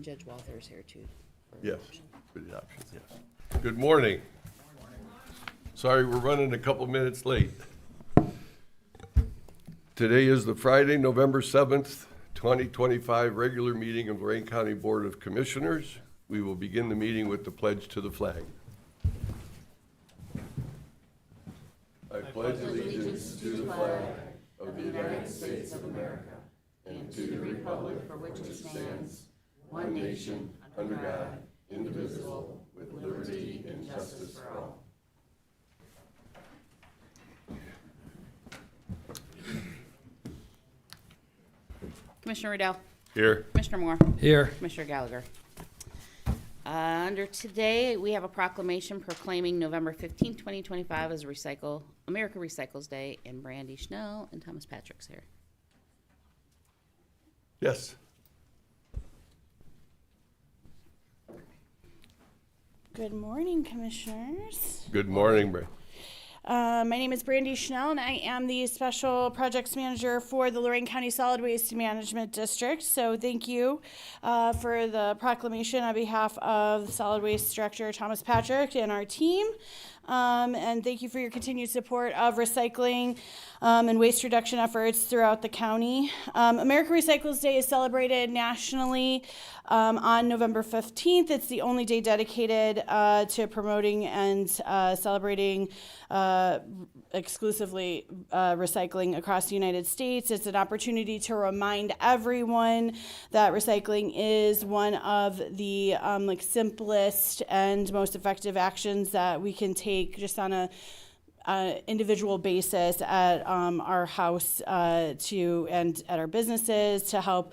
And Judge Walther is here too. Yes, for the options, yes. Good morning. Sorry, we're running a couple minutes late. Today is the Friday, November 7th, 2025 regular meeting of Lorain County Board of Commissioners. We will begin the meeting with the pledge to the flag. I pledge allegiance to the flag of the United States of America and to the republic for which it stands, one nation, under God, indivisible, with liberty and justice for all. Commissioner Riddell. Here. Commissioner Moore. Here. Commissioner Gallagher. Under today, we have a proclamation proclaiming November 15, 2025 as America Recycles Day, and Brandy Schnell and Thomas Patrick's here. Yes. Good morning, Commissioners. Good morning, Brad. My name is Brandy Schnell, and I am the Special Projects Manager for the Lorain County Solid Waste Management District. So thank you for the proclamation on behalf of the Solid Waste Director Thomas Patrick and our team. And thank you for your continued support of recycling and waste reduction efforts throughout the county. America Recycles Day is celebrated nationally on November 15th. It's the only day dedicated to promoting and celebrating exclusively recycling across the United States. It's an opportunity to remind everyone that recycling is one of the simplest and most effective actions that we can take just on a individual basis at our house and at our businesses to help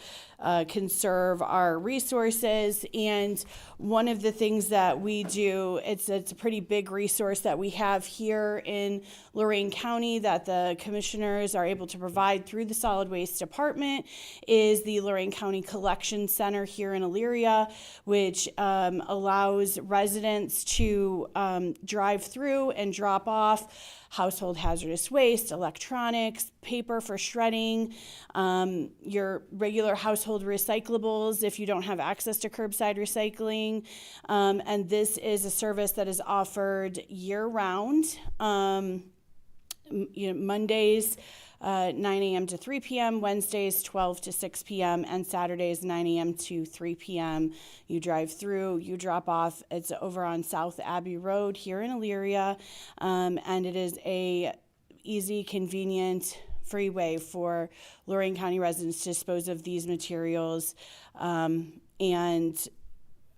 conserve our resources. And one of the things that we do, it's a pretty big resource that we have here in Lorain County that the commissioners are able to provide through the Solid Waste Department, is the Lorain County Collection Center here in Elyria, which allows residents to drive through and drop off household hazardous waste, electronics, paper for shredding, your regular household recyclables if you don't have access to curbside recycling. And this is a service that is offered year-round. Mondays, 9 a.m. to 3 p.m., Wednesdays 12 to 6 p.m., and Saturdays 9 a.m. to 3 p.m. You drive through, you drop off. It's over on South Abbey Road here in Elyria, and it is a easy, convenient, free way for Lorain County residents to dispose of these materials. And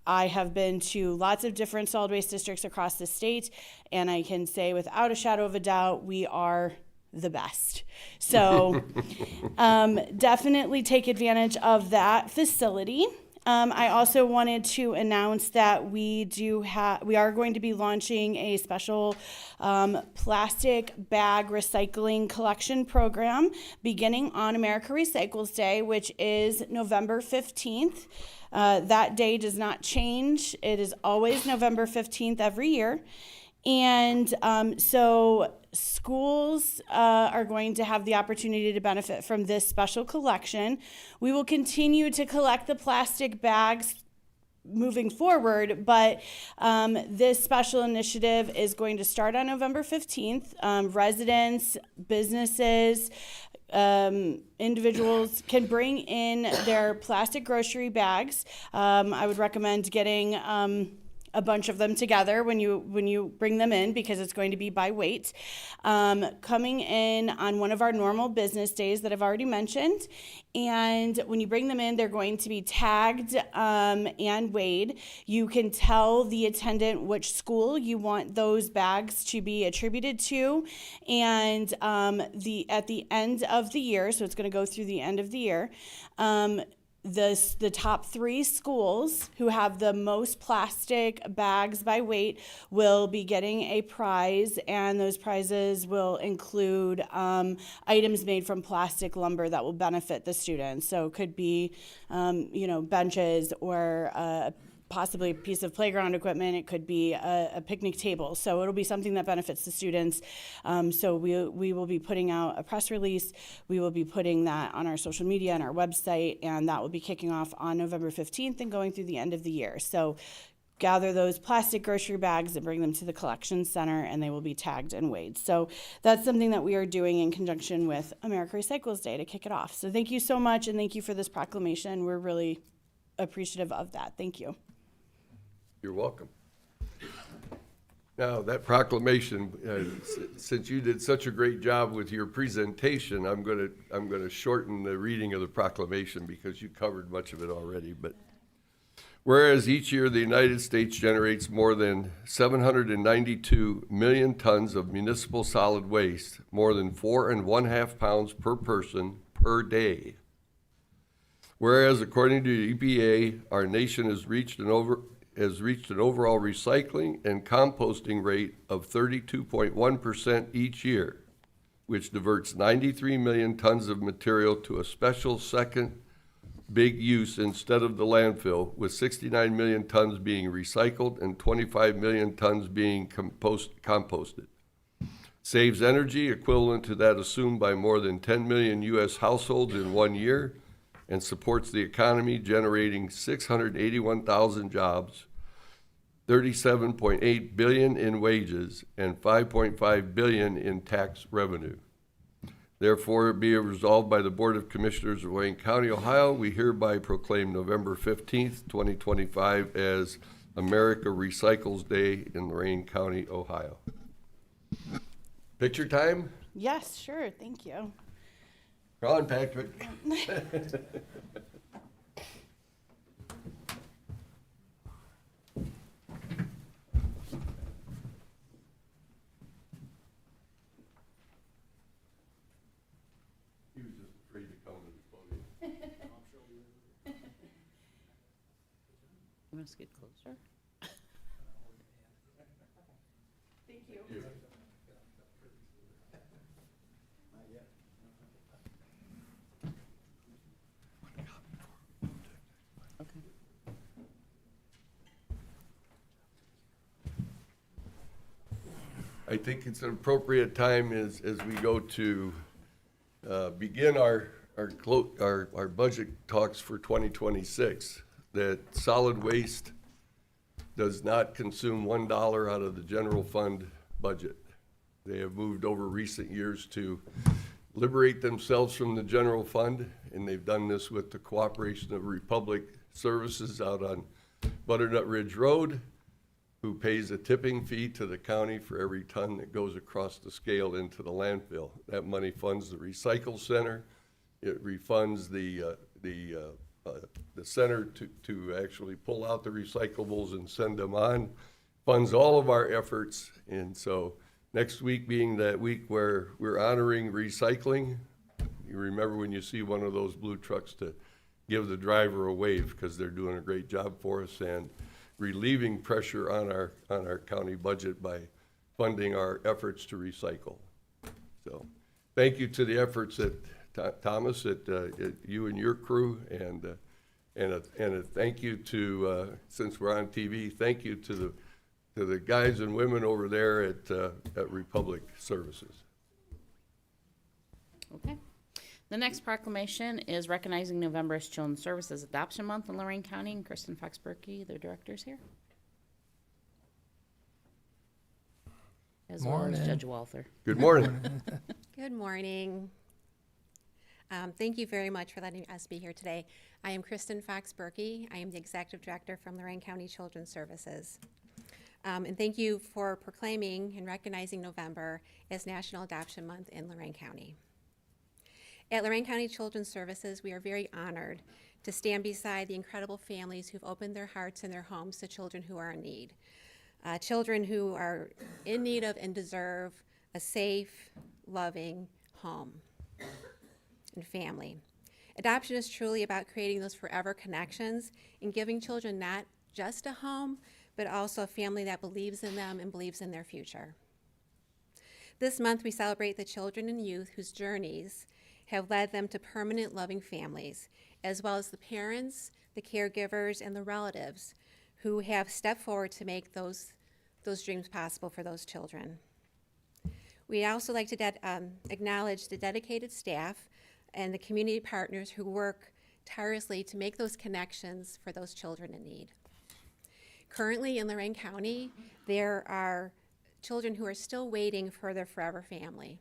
I have been to lots of different solid waste districts across the state, and I can say without a shadow of a doubt, we are the best. So definitely take advantage of that facility. I also wanted to announce that we are going to be launching a special plastic bag recycling collection program beginning on America Recycles Day, which is November 15th. That day does not change. It is always November 15th every year. And so schools are going to have the opportunity to benefit from this special collection. We will continue to collect the plastic bags moving forward, but this special initiative is going to start on November 15th. Residents, businesses, individuals can bring in their plastic grocery bags. I would recommend getting a bunch of them together when you bring them in, because it's going to be by weight. Coming in on one of our normal business days that I've already mentioned. And when you bring them in, they're going to be tagged and weighed. You can tell the attendant which school you want those bags to be attributed to. And at the end of the year, so it's going to go through the end of the year, the top 3 schools who have the most plastic bags by weight will be getting a prize, and those prizes will include items made from plastic lumber that will benefit the students. So it could be, benches or possibly a piece of playground equipment. It could be a picnic table. So it'll be something that benefits the students. So we will be putting out a press release. We will be putting that on our social media and our website, and that will be kicking off on November 15th and going through the end of the year. So gather those plastic grocery bags and bring them to the collection center, and they will be tagged and weighed. So that's something that we are doing in conjunction with America Recycles Day to kick it off. So thank you so much, and thank you for this proclamation. We're really appreciative of that. Thank you. You're welcome. Now, that proclamation, since you did such a great job with your presentation, I'm gonna shorten the reading of the proclamation because you covered much of it already. But whereas each year the United States generates more than 792 million tons of municipal solid waste, more than 4.5 pounds per person per day. Whereas according to the EPA, our nation has reached an overall recycling and composting rate of 32.1% each year, which diverts 93 million tons of material to a special second big use instead of the landfill, with 69 million tons being recycled and 25 million tons being composted. Saves energy equivalent to that assumed by more than 10 million U.S. households in 1 year, and supports the economy, generating 681,000 jobs, 37.8 billion in wages, and 5.5 billion in tax revenue. Therefore, be it resolved by the Board of Commissioners of Lorain County, Ohio, we hereby proclaim November 15th, 2025 as America Recycles Day in Lorain County, Ohio. Picture time? Yes, sure. Thank you. Come on, Patrick. He was just afraid to come to the podium. You want us to get closer? Thank you. Okay. I think it's an appropriate time as we go to begin our budget talks for 2026, that solid waste does not consume $1 out of the general fund budget. They have moved over recent years to liberate themselves from the general fund, and they've done this with the cooperation of Republic Services out on Butternut Ridge Road, who pays a tipping fee to the county for every ton that goes across the scale into the landfill. That money funds the recycle center. It refunds the center to actually pull out the recyclables and send them on, funds all of our efforts. And so next week being that week where we're honoring recycling, you remember when you see one of those blue trucks to give the driver a wave, because they're doing a great job for us and relieving pressure on our county budget by funding our efforts to recycle. So thank you to the efforts that Thomas, at you and your crew, and a thank you to, since we're on TV, thank you to the guys and women over there at Republic Services. Okay. The next proclamation is recognizing November as Children's Services Adoption Month in Lorain County, and Kristen Fox-Berkey, their director, is here. As well as Morning. Judge Walther. Good morning. Good morning. Thank you very much for letting us be here today. I am Kristen Fox-Berkey. I am the Executive Director from Lorain County Children's Services. And thank you for proclaiming and recognizing November as National Adoption Month in Lorain County. At Lorain County Children's Services, we are very honored to stand beside the incredible families who've opened their hearts and their homes to children who are in need. Children who are in need of and deserve a safe, loving home and family. Adoption is truly about creating those forever connections and giving children not just a home, but also a family that believes in them and believes in their future. This month, we celebrate the children and youth whose journeys have led them to permanent loving families, as well as the parents, the caregivers, and the relatives who have stepped forward to make those dreams possible for those children. We'd also like to acknowledge the dedicated staff and the community partners who work tirelessly to make those connections for those children in need. Currently in Lorain County, there are children who are still waiting for their forever family.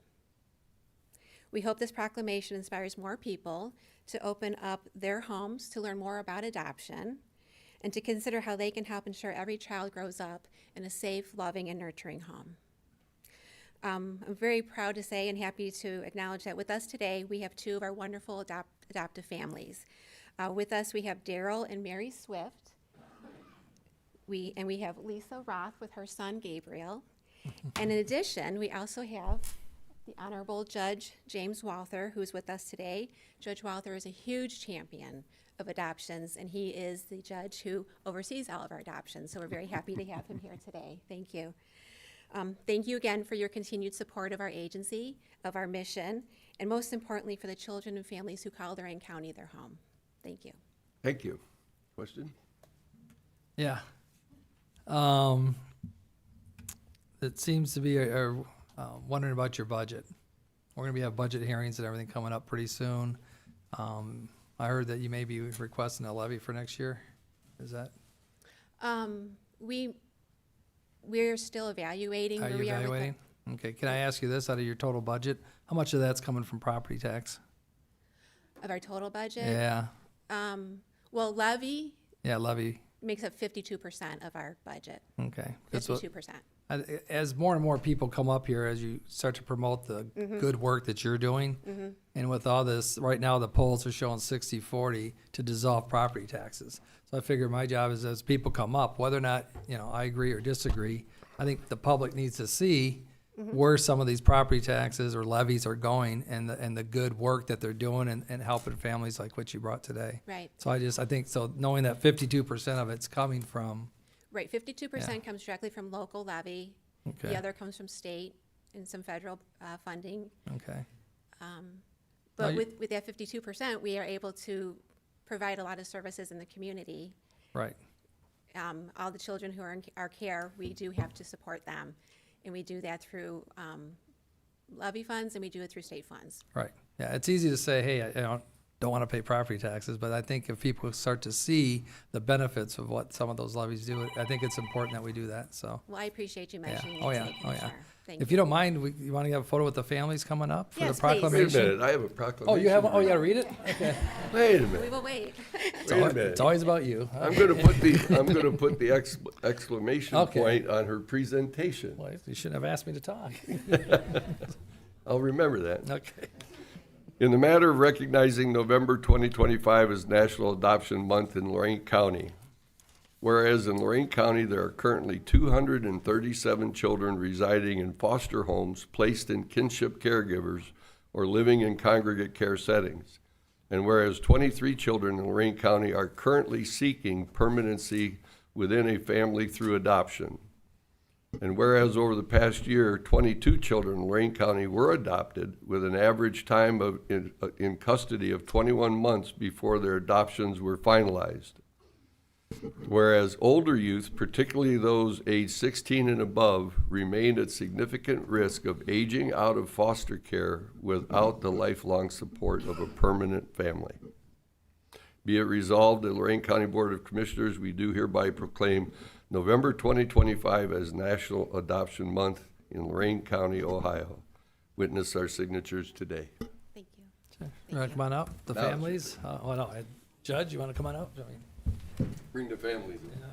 We hope this proclamation inspires more people to open up their homes to learn more about adoption and to consider how they can help ensure every child grows up in a safe, loving, and nurturing home. I'm very proud to say and happy to acknowledge that with us today, we have two of our wonderful adoptive families. With us, we have Daryl and Mary Swift. We have Lisa Roth with her son, Gabriel. And in addition, we also have the Honorable Judge James Walther, who's with us today. Judge Walther is a huge champion of adoptions, and he is the judge who oversees all of our adoptions. So we're very happy to have him here today. Thank you. Thank you again for your continued support of our agency, of our mission, and most importantly for the children and families who call Lorain County their home. Thank you. Thank you. Question? Yeah. It seems to be wondering about your budget. We're going to have budget hearings and everything coming up pretty soon. I heard that you may be requesting a levy for next year. Is that? We're still evaluating. Are where you we are with evaluating? Okay. Can I ask you this? Out of your total budget, how much of that's coming from property tax? of our total budget? Yeah. Well, levy Yeah, levy. makes up 52% of our budget. Okay. That's what- 52%. As more and more people come up here, as you start to promote the good work that you're doing, and with all this, right now the polls are showing 60-40 to dissolve property taxes. So I figure my job is as people come up, whether or not, I agree or disagree, I think the public needs to see where some of these property taxes or levies are going and the good work that they're doing and helping families like what you brought today. Right. So I think, so knowing that 52% of it's coming from, Right, 52% comes directly from local levy. okay, The other comes from state and some federal funding. okay, But you- with that 52%, we are able to provide a lot of services in the community. right. All the children who are in our care, we do have to support them. And we do that through levy funds, and we do it through state funds. Right. Yeah, it's easy to say, hey, I don't want to pay property taxes, but I think if people start to see the benefits of what some of those levies do, I think it's important that we do that, so. Well, I appreciate you Yeah. mentioning Oh, it yeah. today, Oh, yeah. Commissioner. Thank If you. you don't mind, you want to have a photo with the families coming up for the Yes, please. Wait a proclamation? minute, I have a proclamation. Oh, you have, to you got to read. read it? Okay. Wait a We minute, will wait. It's wait a always, minute. it's always about you. I'm gonna put the exclamation Okay. point on her presentation. Well, you shouldn't have asked me to talk. I'll remember that. Okay. In the matter of recognizing November 2025 as National Adoption Month in Lorain County, whereas in Lorain County there are currently 237 children residing in foster homes placed in kinship caregivers or living in congregate care settings, and whereas 23 children in Lorain County are currently seeking permanency within a family through adoption. And whereas over the past year, 22 children in Lorain County were adopted with an average time of in custody of 21 months before their adoptions were finalized. Whereas older youth, particularly those aged 16 and above, remain at significant risk of aging out of foster care without the lifelong support of a permanent family. Be it resolved, the Lorain County Board of Commissioners, we do hereby proclaim November 2025 as National Adoption Month in Lorain County, Ohio. Witness our signatures today. Thank you. You want to come on up, the No. families? Oh, no, Judge, you want to come on up? I mean, Bring the families in. yeah.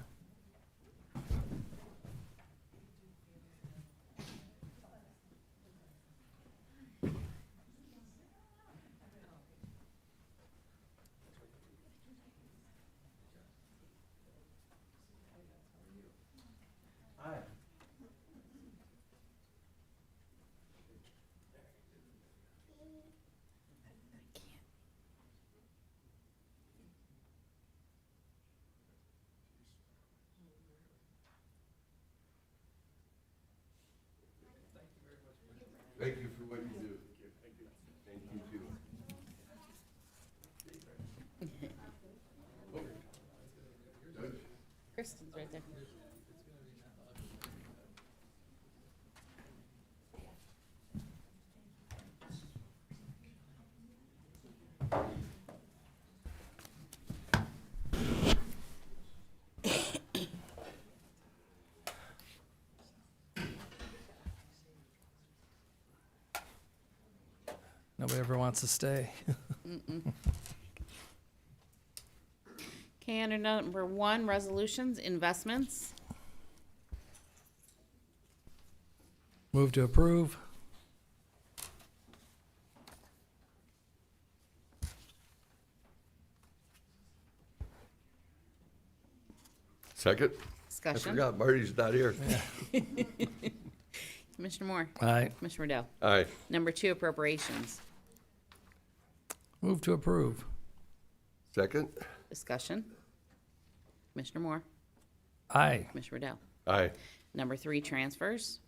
Thank you for what you do. Thank you too. Kristen's right there. Nobody ever wants to stay. Okay, under number 1, resolutions, investments. Move to approve. Second? I Discussion. forgot Marty's not here. Commissioner Moore. Aye. Commissioner Riddell. Aye. Number 2, appropriations. Move to approve. Second? Discussion. Commissioner Moore. Aye. Commissioner Riddell. Aye. Number 3, transfers.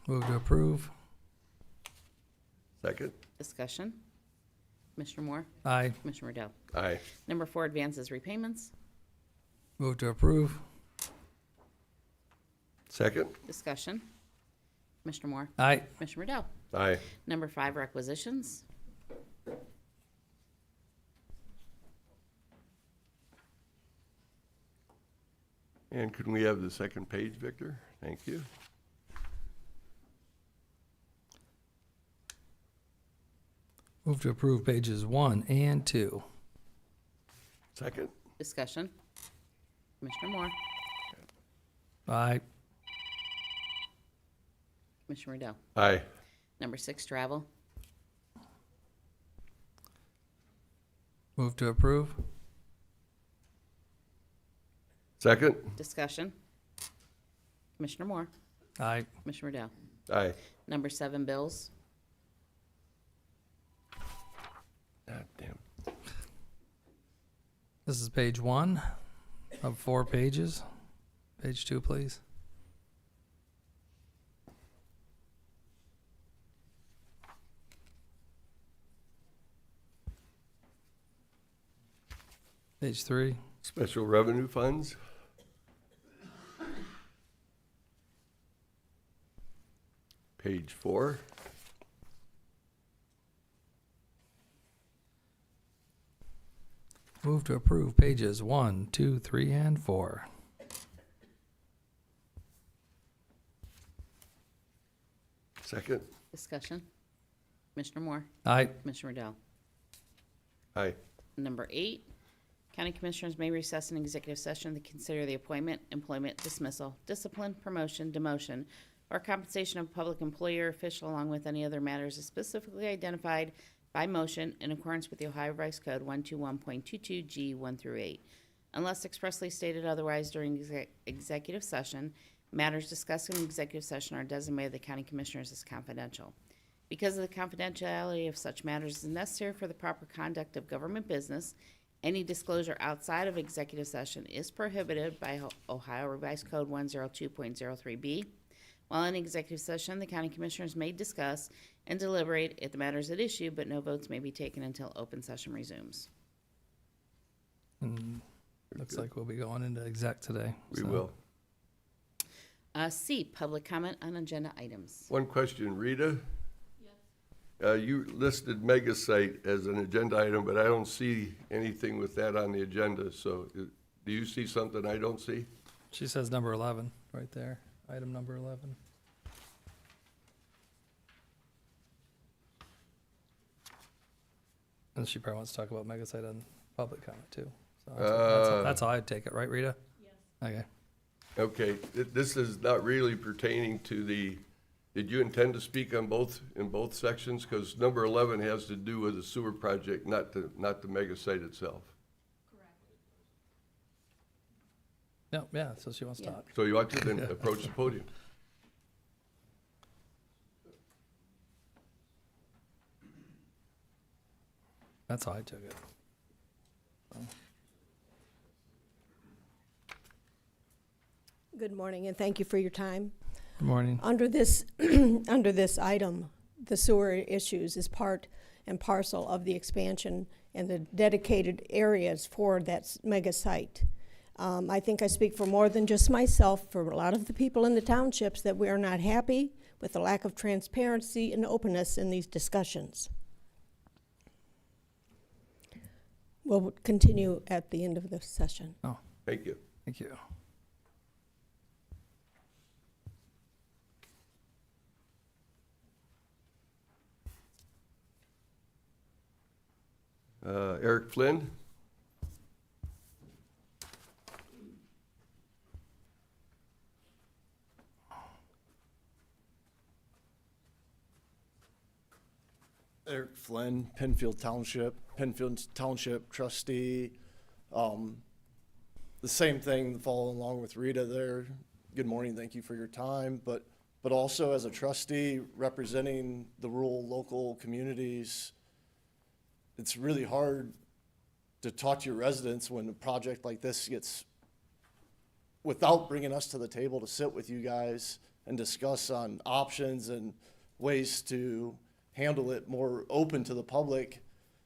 Move to approve. Second? Discussion. Commissioner Moore. Aye. Commissioner Riddell. Aye. Number 4, advances, repayments. Move to approve. Second? Discussion. Commissioner Moore. Aye. Commissioner Riddell. Aye. Number 5, requisitions. And can we have the second page, Victor? Thank you. Move to approve pages 1 and 2. Second? Discussion. Commissioner Moore. Aye. Commissioner Riddell. Aye. Number 6, travel. Move to approve. Second? Discussion. Commissioner Moore. Aye. Commissioner Riddell. Aye. Number 7, bills. God damn. This is page 1 of 4 pages. Page 2, please. Page 3. Special revenue funds? Page 4? Move to approve pages 1, 2, 3, and 4. Second? Discussion. Commissioner Moore. Aye. Commissioner Riddell. Aye. Number 8, county commissioners may recess an executive session to consider the appointment, employment, dismissal, discipline, promotion, demotion, or compensation of a public employee or official along with any other matters as specifically identified by motion in accordance with the Ohio Revised Code 121.22 G1 through 8. Unless expressly stated otherwise during executive session, matters discussed in executive session are designated by the county commissioners as confidential. Because of the confidentiality of such matters is necessary for the proper conduct of government business, any disclosure outside of executive session is prohibited by Ohio Revised Code 102.03B. While in executive session, the county commissioners may discuss and deliberate if the matter is at issue, but no votes may be taken until open session resumes. And looks like we'll be going into exec today. We so. will. C, public comment on agenda items. One question, Rita? Yes. You listed mega site as an agenda item, but I don't see anything with that on the agenda, so do you see something I don't see? She says number 11 right there. Item number 11. And she probably wants to talk about mega site on public comment too. So that's how I'd take it, right, Rita? Yes. Okay. Okay, this is not really pertaining to the, did you intend to speak on in both sections? Because number 11 has to do with the sewer project, not the mega site itself. Yeah, so she wants to talk. So you want to then approach the podium. That's how I took it. Good morning, and thank you for your time. Good morning. Under this, under this item, the sewer issues is part and parcel of the expansion and the dedicated areas for that mega site. I think I speak for more than just myself, for a lot of the people in the townships, that we are not happy with the lack of transparency and openness in these discussions. We'll continue at the end of the session. Oh, Thank you. thank you. Eric Flynn? Eric Flynn, Penfield Township trustee. The same thing, following along with Rita there. Good morning, thank you for your time, but also as a trustee representing the rural local communities, it's really hard to talk to your residents when a project like this gets, without bringing us to the table to sit with you guys and discuss on options and ways to handle it more open to the public,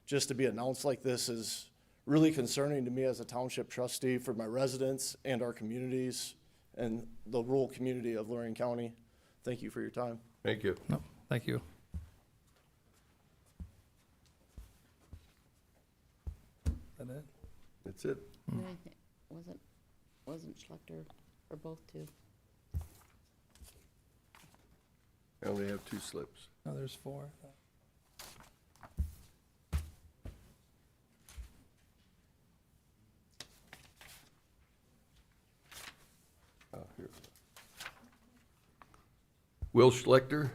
just to be announced like this is really concerning to me as a township trustee for my residents and our communities and the rural community of Lorain County. Thank you for your time. Thank you. No, thank you. Is that it? That's it. Wasn't Schlechter for both too? I only have 2 slips. No, there's 4. Here. Will Schlechter?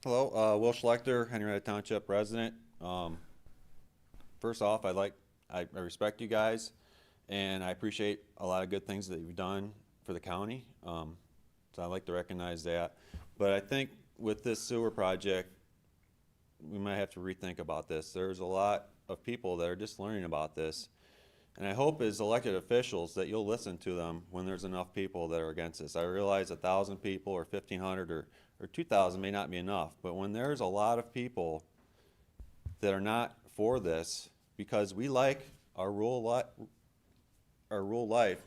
Hello, Will Schlechter, Henrietta Township resident. First off, I respect you guys, and I appreciate a lot of good things that you've done for the county. So I'd like to recognize that. But I think with this sewer project, we might have to rethink about this. There's a lot of people that are just learning about this. And I hope as elected officials that you'll listen to them when there's enough people that are against this. I realize 1,000 people or 1,500 or 2,000 may not be enough, but when there's a lot of people that are not for this because we like our rural life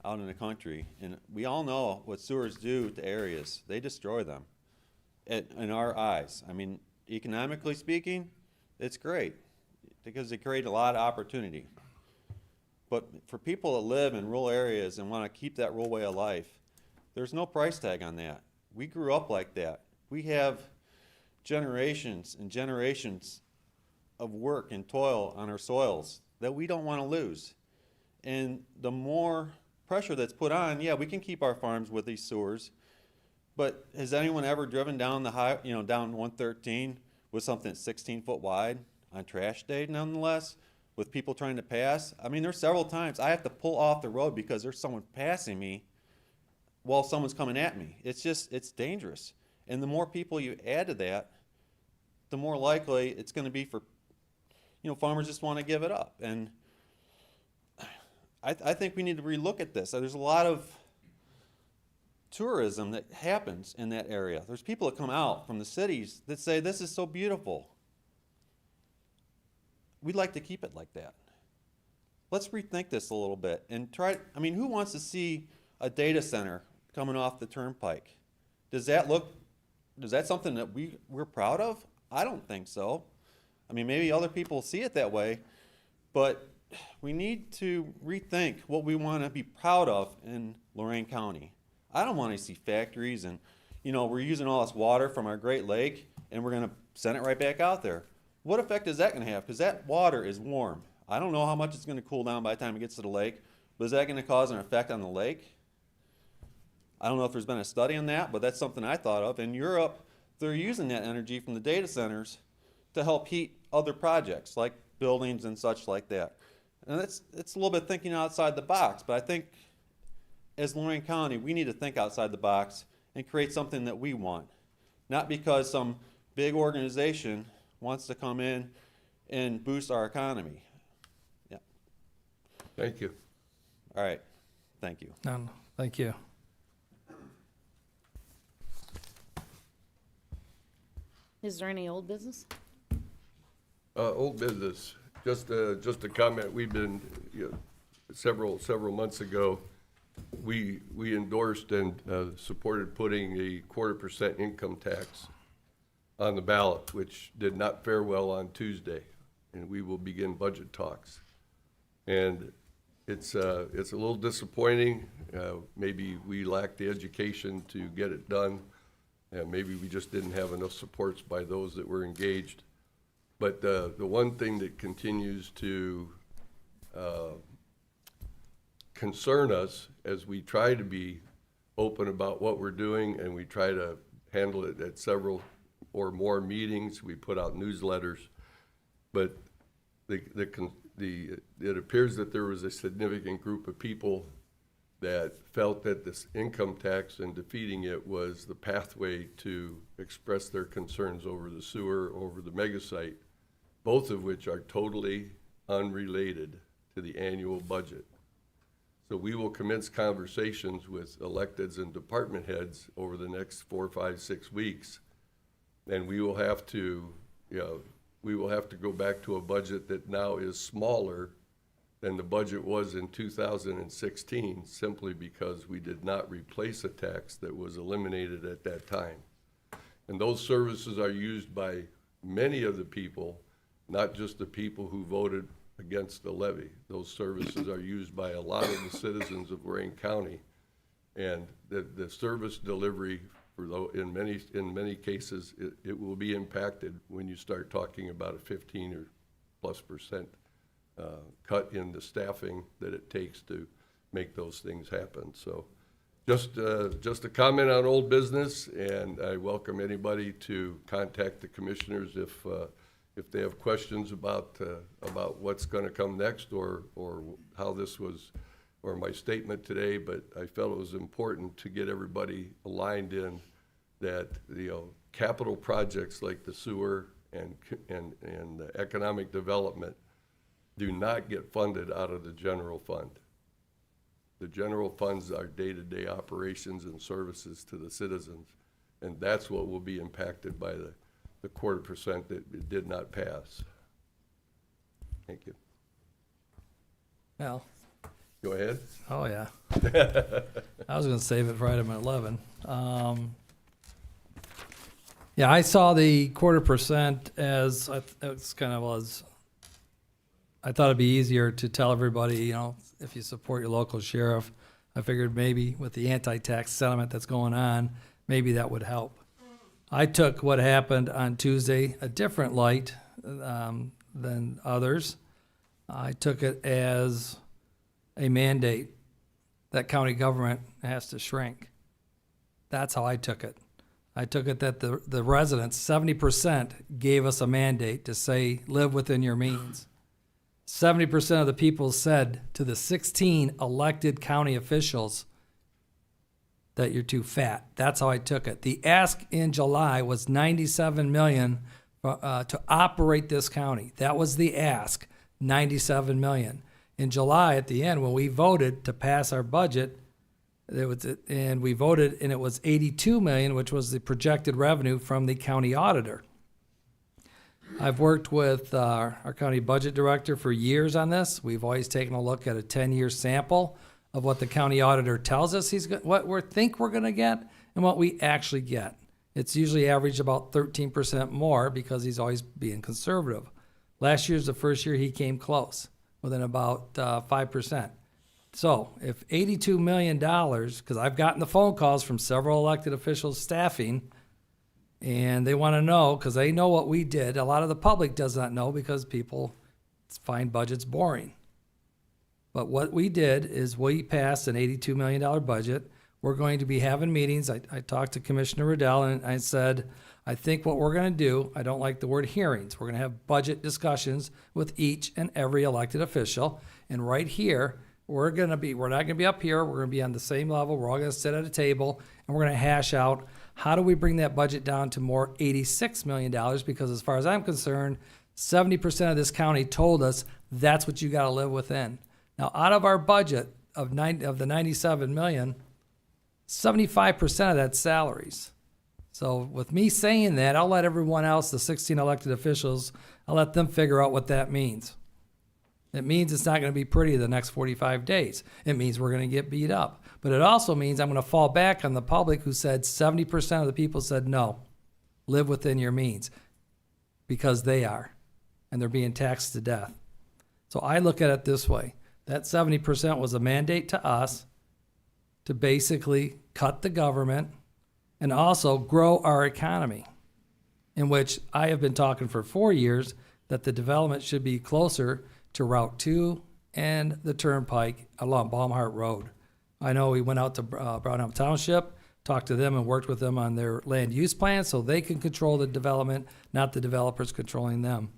out in the country, and we all know what sewers do to areas. They destroy them in our eyes. I mean, economically speaking, it's great because they create a lot of opportunity. But for people that live in rural areas and want to keep that rural way of life, there's no price tag on that. We grew up like that. We have generations and generations of work and toil on our soils that we don't want to lose. And the more pressure that's put on, yeah, we can keep our farms with these sewers, but has anyone ever driven down the down 113 with something that's 16 foot wide on trash day nonetheless, with people trying to pass? I mean, there's several times I have to pull off the road because there's someone passing me while someone's coming at me. It's dangerous. And the more people you add to that, the more likely it's going to be for, farmers just want to give it up. And I think we need to relook at this. There's a lot of tourism that happens in that area. There's people that come out from the cities that say, this is so beautiful. We'd like to keep it like that. Let's rethink this a little bit and who wants to see a data center coming off the turnpike? Is that something that we're proud of? I don't think so. I mean, maybe other people see it that way, but we need to rethink what we want to be proud of in Lorain County. I don't want to see factories and, we're using all this water from our Great Lake and we're going to send it right back out there. What effect is that going to have? Because that water is warm. I don't know how much it's going to cool down by the time it gets to the lake, but is that going to cause an effect on the lake? I don't know if there's been a study on that, but that's something I thought of. In Europe, they're using that energy from the data centers to help heat other projects like buildings and such like that. And it's a little bit thinking outside the box, but I think as Lorain County, we need to think outside the box and create something that we want. Not because some big organization wants to come in and boost our economy. Yeah. Thank you. All right. Thank you. No, thank you. Is there any old business? Old business, just a comment, we've been, several months ago, we endorsed and supported putting a 1/4% income tax on the ballot, which did not fare well on Tuesday, and we will begin budget talks. And it's a little disappointing, maybe we lacked the education to get it done, and maybe we just didn't have enough supports by those that were engaged. But the one thing that continues to concern us as we try to be open about what we're doing and we try to handle it at several or more meetings, we put out newsletters, but it appears that there was a significant group of people that felt that this income tax and defeating it was the pathway to express their concerns over the sewer, over the mega site, both of which are totally unrelated to the annual budget. So we will commence conversations with electeds and department heads over the next 4, 5, 6 weeks. And we will have to, go back to a budget that now is smaller than the budget was in 2016, simply because we did not replace a tax that was eliminated at that time. And those services are used by many of the people, not just the people who voted against the levy. Those services are used by a lot of the citizens of Lorain County. And the service delivery, in many cases, it will be impacted when you start talking about a 15 or plus percent cut in the staffing that it takes to make those things happen. So just a comment on old business, and I welcome anybody to contact the commissioners if they have questions about what's going to come next or how this was, or my statement today. But I felt it was important to get everybody aligned in that capital projects like the sewer and the economic development do not get funded out of the general fund. The general funds are day-to-day operations and services to the citizens, and that's what will be impacted by the 1/4% that it did not pass. Thank you. Well, Go ahead. oh yeah. I was gonna save it for item 11. Yeah, I saw the 1/4% as, it's kind of was, I thought it'd be easier to tell everybody, if you support your local sheriff. I figured maybe with the anti-tax sentiment that's going on, maybe that would help. I took what happened on Tuesday a different light than others. I took it as a mandate that county government has to shrink. That's how I took it. I took it that the residents, 70%, gave us a mandate to say, live within your means. 70% of the people said to the 16 elected county officials that you're too fat. That's how I took it. The ask in July was $97 million to operate this county. That was the ask, $97 million. In July, at the end, when we voted to pass our budget, it was $82 million, which was the projected revenue from the county auditor. I've worked with our county budget director for years on this. We've always taken a look at a 10-year sample of what the county auditor tells us what we think we're going to get and what we actually get. It's usually averaged about 13% more because he's always being conservative. Last year's the first year he came close, within about 5%. So if $82 million, because I've gotten the phone calls from several elected officials staffing, and they want to know, because they know what we did. A lot of the public does not know because people find budgets boring. But what we did is we passed an $82 million budget. We're going to be having meetings. I talked to Commissioner Riddell, and I said, I think what we're going to do, I don't like the word hearings. We're going to have budget discussions with each and every elected official. And right here, we're not going to be up here. We're going to be on the same level. We're all going to sit at a table, and we're going to hash out how do we bring that budget down to more $86 million? Because as far as I'm concerned, 70% of this county told us that's what you got to live within. Now, out of our budget of the $97 million, 75% of that's salaries. So with me saying that, I'll let everyone else, the 16 elected officials, I'll let them figure out what that means. It means it's not going to be pretty the next 45 days. It means we're going to get beat up. But it also means I'm going to fall back on the public who said 70% of the people said no, live within your means, because they are, and they're being taxed to death. So I look at it this way. That 70% was a mandate to us to basically cut the government and also grow our economy, in which I have been talking for 4 years that the development should be closer to Route 2 and the Turnpike along Baumhart Road. I know we went out to Brownhelm Township, talked to them and worked with them on their land use plan so they can control the development, not the developers controlling them.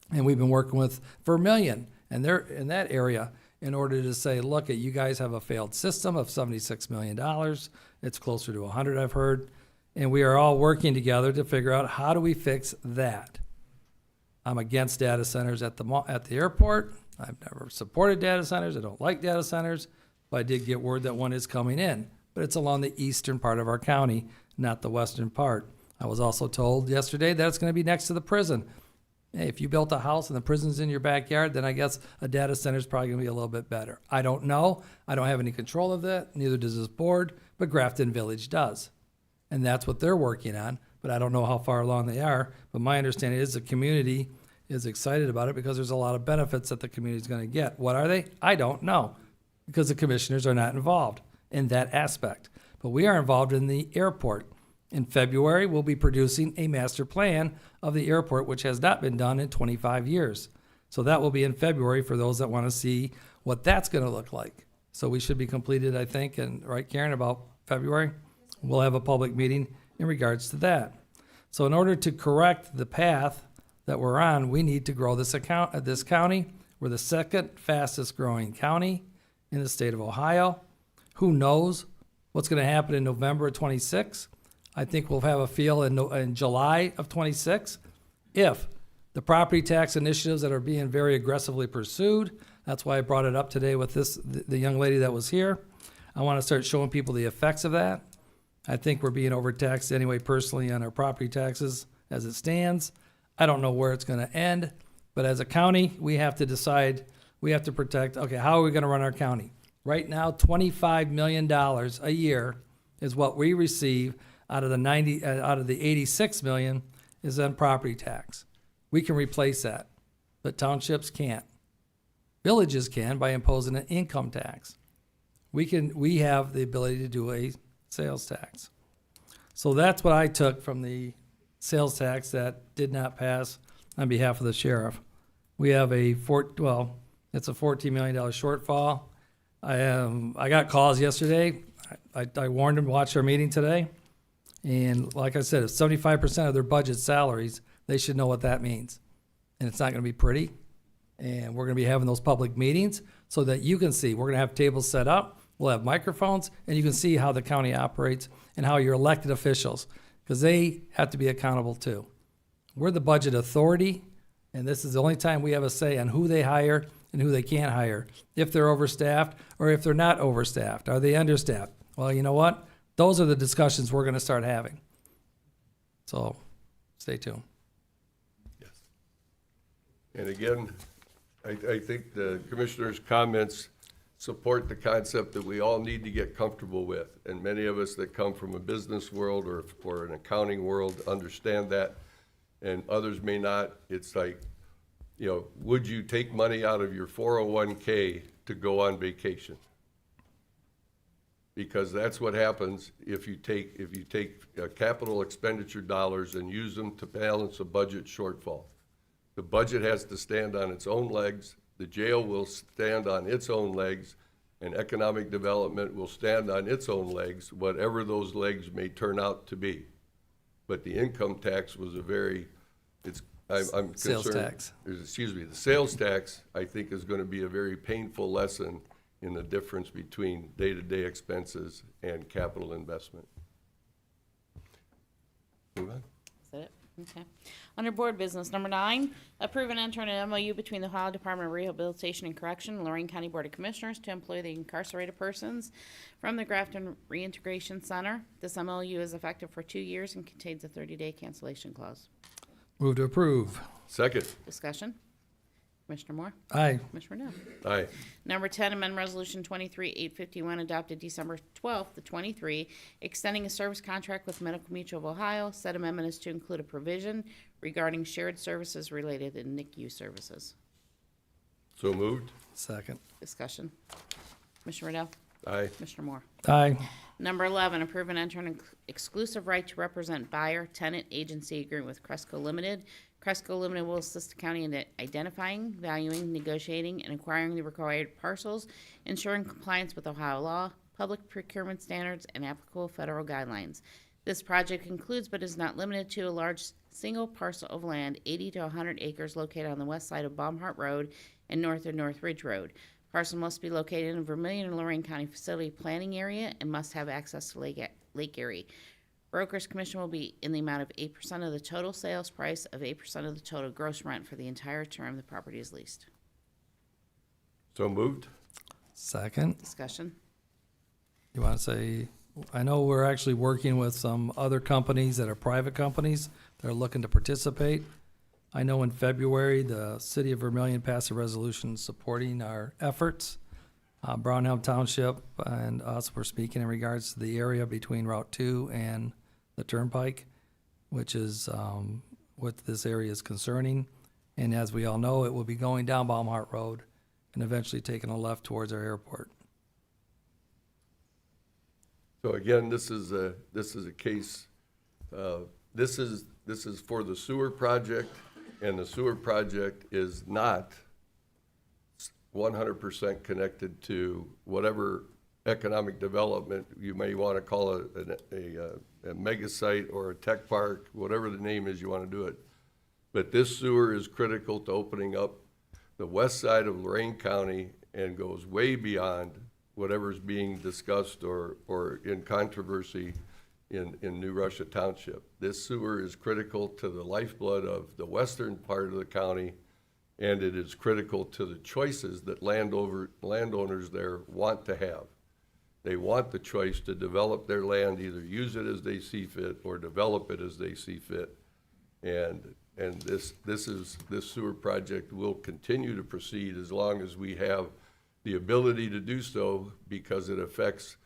And we've been working with Vermillion, and they're in that area, in order to say, look, you guys have a failed system of $76 million. It's closer to 100, I've heard. And we are all working together to figure out how do we fix that. I'm against data centers at the airport. I've never supported data centers. I don't like data centers, but I did get word that one is coming in. But it's along the eastern part of our county, not the western part. I was also told yesterday that it's going to be next to the prison. Hey, if you built a house and the prison's in your backyard, then I guess a data center is probably going to be a little bit better. I don't know. I don't have any control of that. Neither does this board, but Grafton Village does. And that's what they're working on, but I don't know how far along they are. But my understanding is the community is excited about it because there's a lot of benefits that the community is going to get. What are they? I don't know, because the commissioners are not involved in that aspect. But we are involved in the airport. In February, we'll be producing a master plan of the airport, which has not been done in 25 years. So that will be in February for those that want to see what that's going to look like. So we should be completed, I think, and right, Karen, about February? We'll have a public meeting in regards to that. So in order to correct the path that we're on, we need to grow this county. We're the second fastest growing county in the state of Ohio. Who knows what's going to happen in November of 26? I think we'll have a feel in July of 26 if the property tax initiatives that are being very aggressively pursued. That's why I brought it up today with the young lady that was here. I want to start showing people the effects of that. I think we're being overtaxed anyway personally on our property taxes as it stands. I don't know where it's going to end, but as a county, we have to decide, we have to protect, okay, how are we going to run our county? Right now, $25 million a year is what we receive out of the 86 million is on property tax. We can replace that, but townships can't. Villages can by imposing an income tax. We have the ability to do a sales tax. So that's what I took from the sales tax that did not pass on behalf of the sheriff. We have it's a $14 million shortfall. I got calls yesterday. I warned them to watch our meeting today. And like I said, if 75% of their budget salaries, they should know what that means. And it's not going to be pretty. And we're going to be having those public meetings so that you can see. We're going to have tables set up. We'll have microphones, and you can see how the county operates and how your elected officials, because they have to be accountable too. We're the budget authority, and this is the only time we have a say on who they hire and who they can't hire. If they're overstaffed or if they're not overstaffed. Are they understaffed? Well, you know what? Those are the discussions we're going to start having. So stay tuned. Yes. And again, I think the commissioner's comments support the concept that we all need to get comfortable with. And many of us that come from a business world or an accounting world understand that, and others may not. It's like, would you take money out of your 401k to go on vacation? Because that's what happens if you take capital expenditure dollars and use them to balance a budget shortfall. The budget has to stand on its own legs. The jail will stand on its own legs, and economic development will stand on its own legs, whatever those legs may turn out to be. But the income tax was I'm concerned. Sales tax. Excuse me, the sales tax, I think, is going to be a very painful lesson in the difference between day-to-day expenses and capital investment. Move on. Is that it? Okay. Under Board Business, number 9, approve and enter an MOU between the Ohio Department of Rehabilitation and Correction and Lorain County Board of Commissioners to employ the incarcerated persons from the Grafton Reintegration Center. This MOU is effective for 2 years and contains a 30-day cancellation clause. Move to approve. Second. Discussion. Commissioner Moore? Aye. Commissioner Rowe? Aye. Number 10, amend Resolution 23-851 adopted December 12th, 23, extending a service contract with Medical Mutual of Ohio. Said amendment is to include a provision regarding shared services related to NICU services. So moved. Second. Discussion. Commissioner Riddell? Aye. Commissioner Moore? Aye. Number 11, approve and enter an exclusive right to represent buyer tenant agency agreement with Cresco Limited. Cresco Limited will assist the county in identifying, valuing, negotiating, and acquiring the required parcels, ensuring compliance with Ohio law, public procurement standards, and applicable federal guidelines. This project includes but is not limited to a large single parcel of land, 80 to 100 acres, located on the west side of Baumhart Road and north of North Ridge Road. Parcel must be located in Vermillion and Lorain County Facility Planning Area and must have access to Lake Erie. Brokers' commission will be in the amount of 8% of the total sales price of 8% of the total gross rent for the entire term the property is leased. So moved. Second. Discussion. You want to say, I know we're actually working with some other companies that are private companies that are looking to participate. I know in February, the city of Vermillion passed a resolution supporting our efforts. Brownhelm Township and us were speaking in regards to the area between Route 2 and the Turnpike, which is what this area is concerning. And as we all know, it will be going down Baumhart Road and eventually taking a left towards our airport. So again, this is a case, this is for the sewer project, and the sewer project is not 100% connected to whatever economic development you may want to call it, a mega site or a tech park, whatever the name is you want to do it. But this sewer is critical to opening up the west side of Lorain County and goes way beyond whatever's being discussed or in controversy in New Russia Township. This sewer is critical to the lifeblood of the western part of the county, and it is critical to the choices that landowners there want to have. They want the choice to develop their land, either use it as they see fit or develop it as they see fit. And this sewer project will continue to proceed as long as we have the ability to do so, because it affects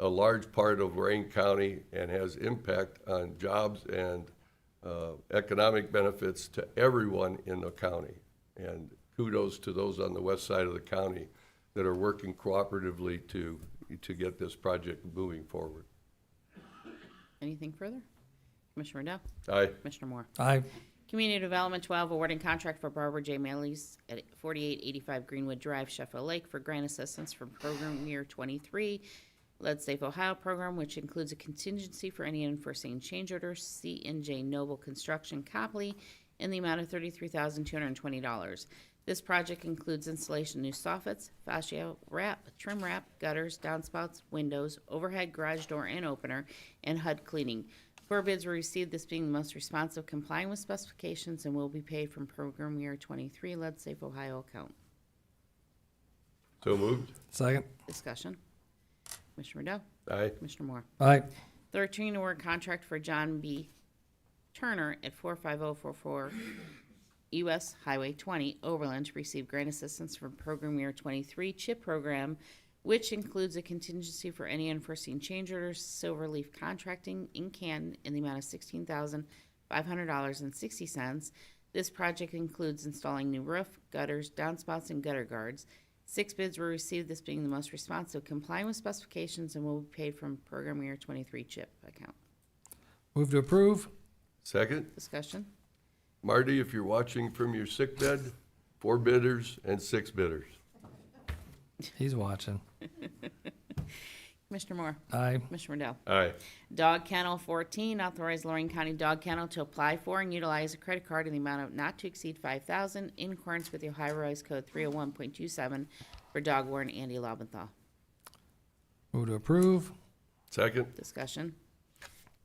a large part of Lorain County and has impact on jobs and economic benefits to everyone in the county. And kudos to those on the west side of the county that are working cooperatively to get this project moving forward. Anything further? Commissioner Riddell? Aye. Commissioner Moore? Aye. Community Development 12, awarding contract for Barbara J. Maley's at 4885 Greenwood Drive, Sheffield Lake, for grant assistance from program year 23, Lead Safe Ohio program, which includes a contingency for any unforeseen change orders, C&J Noble Construction Copley, in the amount of $33,220. This project includes installation of new soffits, fascia wrap, trim wrap, gutters, downspouts, windows, overhead garage door and opener, and HUD cleaning. 4 bids were received, this being the most responsive, complying with specifications, and will be paid from program year 23 Lead Safe Ohio account. So moved. Second. Discussion. Commissioner Riddell? Aye. Commissioner Moore? Aye. 13, award contract for John B. Turner at 45044 U.S. Highway 20, Overland, to receive grant assistance from Program Year 23 CHIP program, which includes a contingency for any unforeseen change orders, Silverleaf Contracting in Canton, in the amount of $16,500.60. This project includes installing new roof, gutters, downspouts, and gutter guards. 6 bids were received, this being the most responsive, complying with specifications, and will be paid from Program Year 23 CHIP account. Move to approve. Second. Discussion. Marty, if you're watching from your sick bed, 4 bidders and 6 bidders. He's watching. Commissioner Moore? Aye. Commissioner Riddell? Aye. Dog Kennel 14, authorize Lorain County Dog Kennel to apply for and utilize a credit card in the amount of not to exceed $5,000 in accordance with the Ohio Revised Code 301.27 for dog warden Andy Lobenthal. Move to approve. Second. Discussion.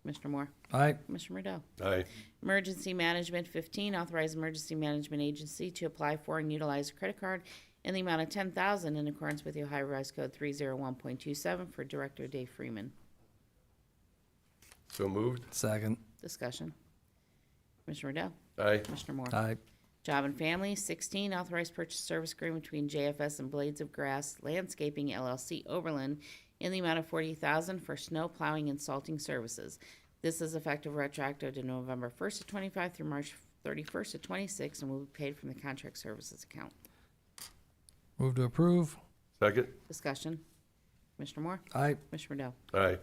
Commissioner Moore? Aye. Commissioner Riddell? Aye. Emergency Management 15, authorize Emergency Management Agency to apply for and utilize a credit card in the amount of $10,000 in accordance with the Ohio Revised Code 301.27 for Director Dave Freeman. So moved. Second. Discussion. Commissioner Riddell? Aye. Commissioner Moore? Aye. Job and Family 16, authorized purchase service agreement between JFS and Blades of Grass Landscaping LLC Oberlin in the amount of $40,000 for snow plowing and salting services. This is effective retroactive to November 1st of 25 through March 31st of 26 and will be paid from the contract services account. Move to approve. Second. Discussion. Commissioner Moore? Aye. Commissioner Riddell? Aye.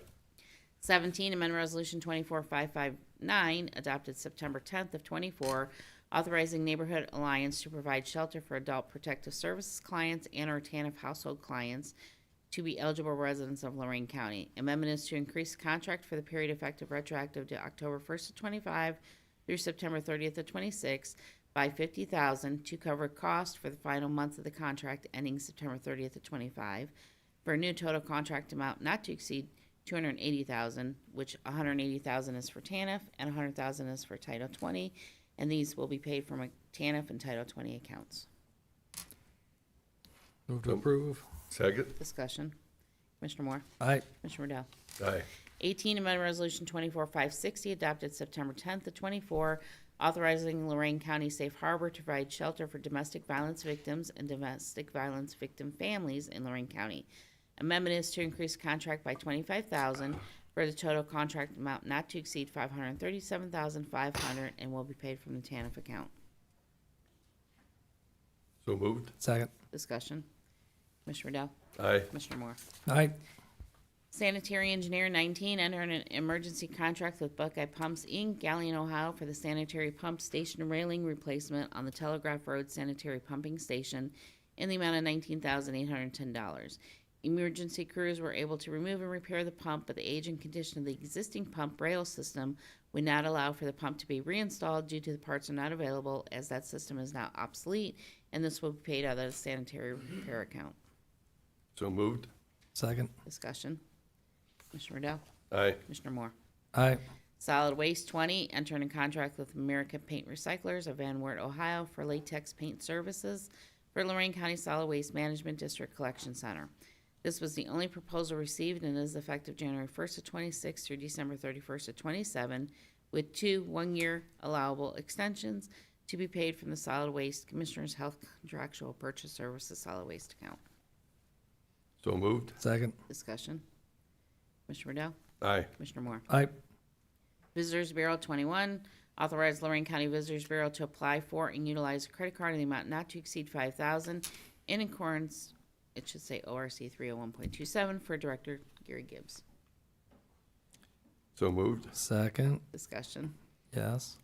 17, Amendment Resolution 24559, adopted September 10th of 24, authorizing Neighborhood Alliance to provide shelter for adult protective services clients and or TANF household clients to be eligible residents of Lorain County. Amendment is to increase the contract for the period effective retroactive to October 1st of 25 through September 30th of 26 by $50,000 to cover cost for the final month of the contract ending September 30th of 25 for a new total contract amount not to exceed $280,000, which $180,000 is for TANF and $100,000 is for Title 20, and these will be paid from a TANF and Title 20 accounts. Move to approve. Second. Discussion. Commissioner Moore? Aye. Commissioner Riddell? Aye. 18, Amendment Resolution 24560, adopted September 10th of 24, authorizing Lorain County Safe Harbor to provide shelter for domestic violence victims and domestic violence victim families in Lorain County. Amendment is to increase contract by $25,000 for the total contract amount not to exceed $537,500 and will be paid from the TANF account. So moved. Second. Discussion. Commissioner Riddell? Aye. Commissioner Moore? Aye. Sanitary Engineer 19, enter an emergency contract with Buckeye Pumps, Inc., Galion, Ohio, for the sanitary pump station railing replacement on the Telegraph Road Sanitary Pumping Station in the amount of $19,810. Emergency crews were able to remove and repair the pump, but the age and condition of the existing pump rail system would not allow for the pump to be reinstalled due to the parts are not available, as that system is now obsolete, and this will be paid out of the sanitary repair account. So moved. Second. Discussion. Commissioner Riddell? Aye. Commissioner Moore? Aye. Solid Waste 20, entering a contract with American Paint Recyclers of Van Wert, Ohio for latex paint services for Lorain County Solid Waste Management District Collection Center. This was the only proposal received and is effective January 1st of 26 through December 31st of 27, with 2 one-year allowable extensions to be paid from the Solid Waste Commissioner's Health Contractual Purchase Services Solid Waste account. So moved. Second. Discussion. Commissioner Riddell? Aye. Commissioner Moore? Aye. Visitors Bureau 21, authorize Lorain County Visitors Bureau to apply for and utilize a credit card in the amount not to exceed $5,000 in accordance, it should say ORC 301.27 for Director Gary Gibbs. So moved. Second. Discussion. Yes.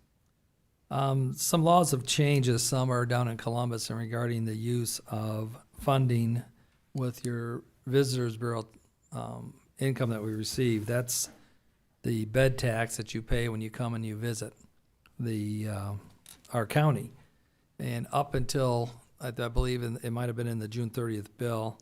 Some laws have changed this summer down in Columbus in regarding the use of funding with your Visitors Bureau income that we receive. That's the bed tax that you pay when you come and you visit our county. And up until, I believe it might have been in the June 30th bill,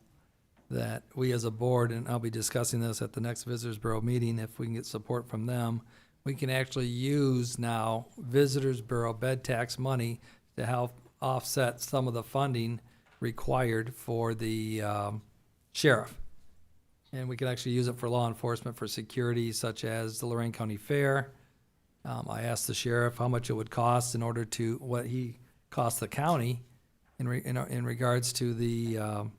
that we as a board, and I'll be discussing this at the next Visitors Bureau meeting, if we can get support from them, we can actually use now Visitors Bureau bed tax money to help offset some of the funding required for the sheriff. And we can actually use it for law enforcement, for security, such as the Lorain County Fair. I asked the sheriff how much it would cost in order to, what he cost the county in regards to the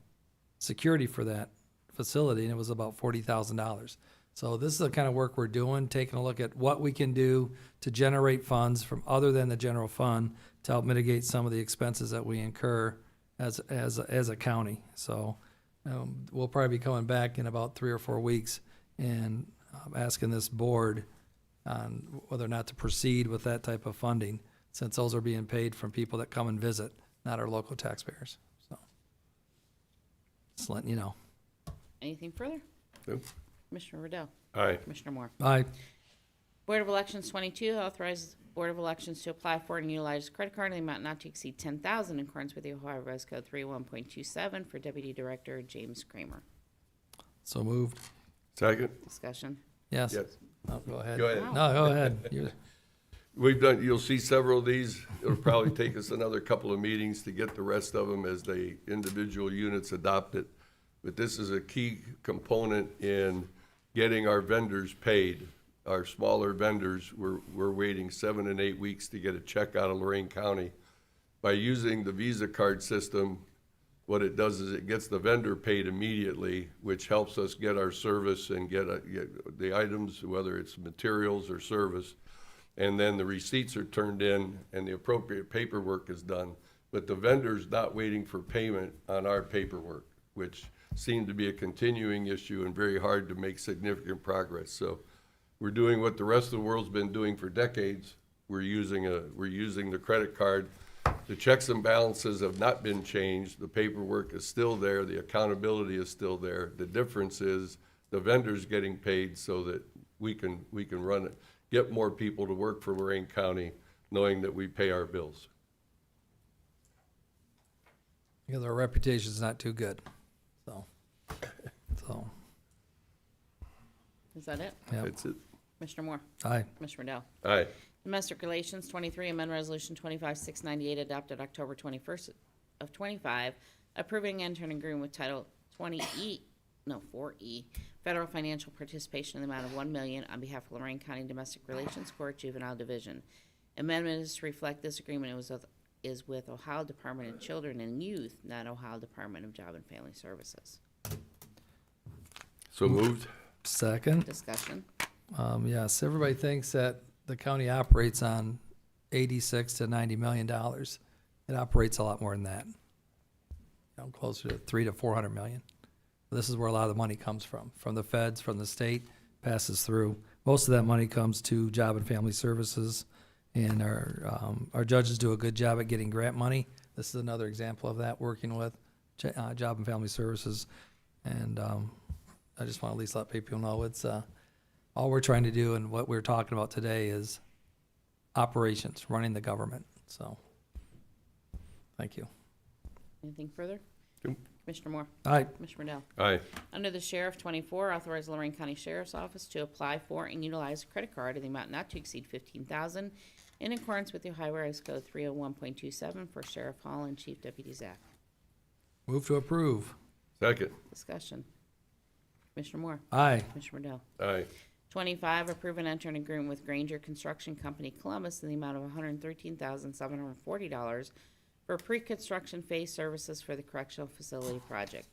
security for that facility, and it was about $40,000. So this is the kind of work we're doing, taking a look at what we can do to generate funds from other than the general fund to help mitigate some of the expenses that we incur as a county. So we'll probably be coming back in about 3 or 4 weeks and asking this board on whether or not to proceed with that type of funding, since those are being paid from people that come and visit, not our local taxpayers. So just letting you know. Anything further? Nope. Commissioner Riddell? Aye. Commissioner Moore? Aye. Board of Elections 22, authorize Board of Elections to apply for and utilize credit card in the amount not to exceed $10,000 in accordance with the Ohio Revised Code 301.27 for Deputy Director James Kramer. So moved. Second. Discussion. Yes. Yes. Oh, go ahead. Go ahead. No, go ahead. You'll see several of these. It'll probably take us another couple of meetings to get the rest of them as the individual units adopt it. But this is a key component in getting our vendors paid. Our smaller vendors, we're waiting 7 and 8 weeks to get a check out of Lorain County. By using the Visa card system, what it does is it gets the vendor paid immediately, which helps us get our service and get the items, whether it's materials or service. And then the receipts are turned in and the appropriate paperwork is done. But the vendor's not waiting for payment on our paperwork, which seemed to be a continuing issue and very hard to make significant progress. So we're doing what the rest of the world's been doing for decades. We're using the credit card. The checks and balances have not been changed. The paperwork is still there. The accountability is still there. The difference is the vendor's getting paid so that we can run it, get more people to work for Lorain County, knowing that we pay our bills. Because our reputation's not too good, so. Is that it? Yeah. That's it. Commissioner Moore? Aye. Commissioner Riddell? Aye. Domestic Relations, 23, amend Resolution 25-698 adopted October 21st of 25, approving and entering agreement with Title 4E, Federal Financial Participation in the amount of $1 million on behalf of Lorain County Domestic Relations Court Juvenile Division. Amendment is to reflect this agreement is with Ohio Department of Children and Youth, not Ohio Department of Job and Family Services. So moved. Second. Discussion. Yes, everybody thinks that the county operates on 86 to 90 million dollars. It operates a lot more than that. Closer to 300 to 400 million. This is where a lot of the money comes from the feds, from the state, passes through. Most of that money comes to Job and Family Services, and our judges do a good job at getting grant money. This is another example of that, working with Job and Family Services, and I just want to at least let people know it's all we're trying to do, and what we're talking about today is operations, running the government. So, thank you. Anything further? Nope. Commissioner Moore? Aye. Commissioner Riddell? Aye. Under the Sheriff, 24, authorize Lorain County Sheriff's Office to apply for and utilize a credit card in the amount not to exceed $15,000 in accordance with the Ohio Revised Code 301.27 for Sheriff Hall and Chief Deputy Zach. Move to approve. Second. Discussion. Commissioner Moore? Aye. Commissioner Riddell? Aye. 25, approve and enter an agreement with Granger Construction Company Columbus in the amount of $113,740 for pre-construction phase services for the correctional facility project.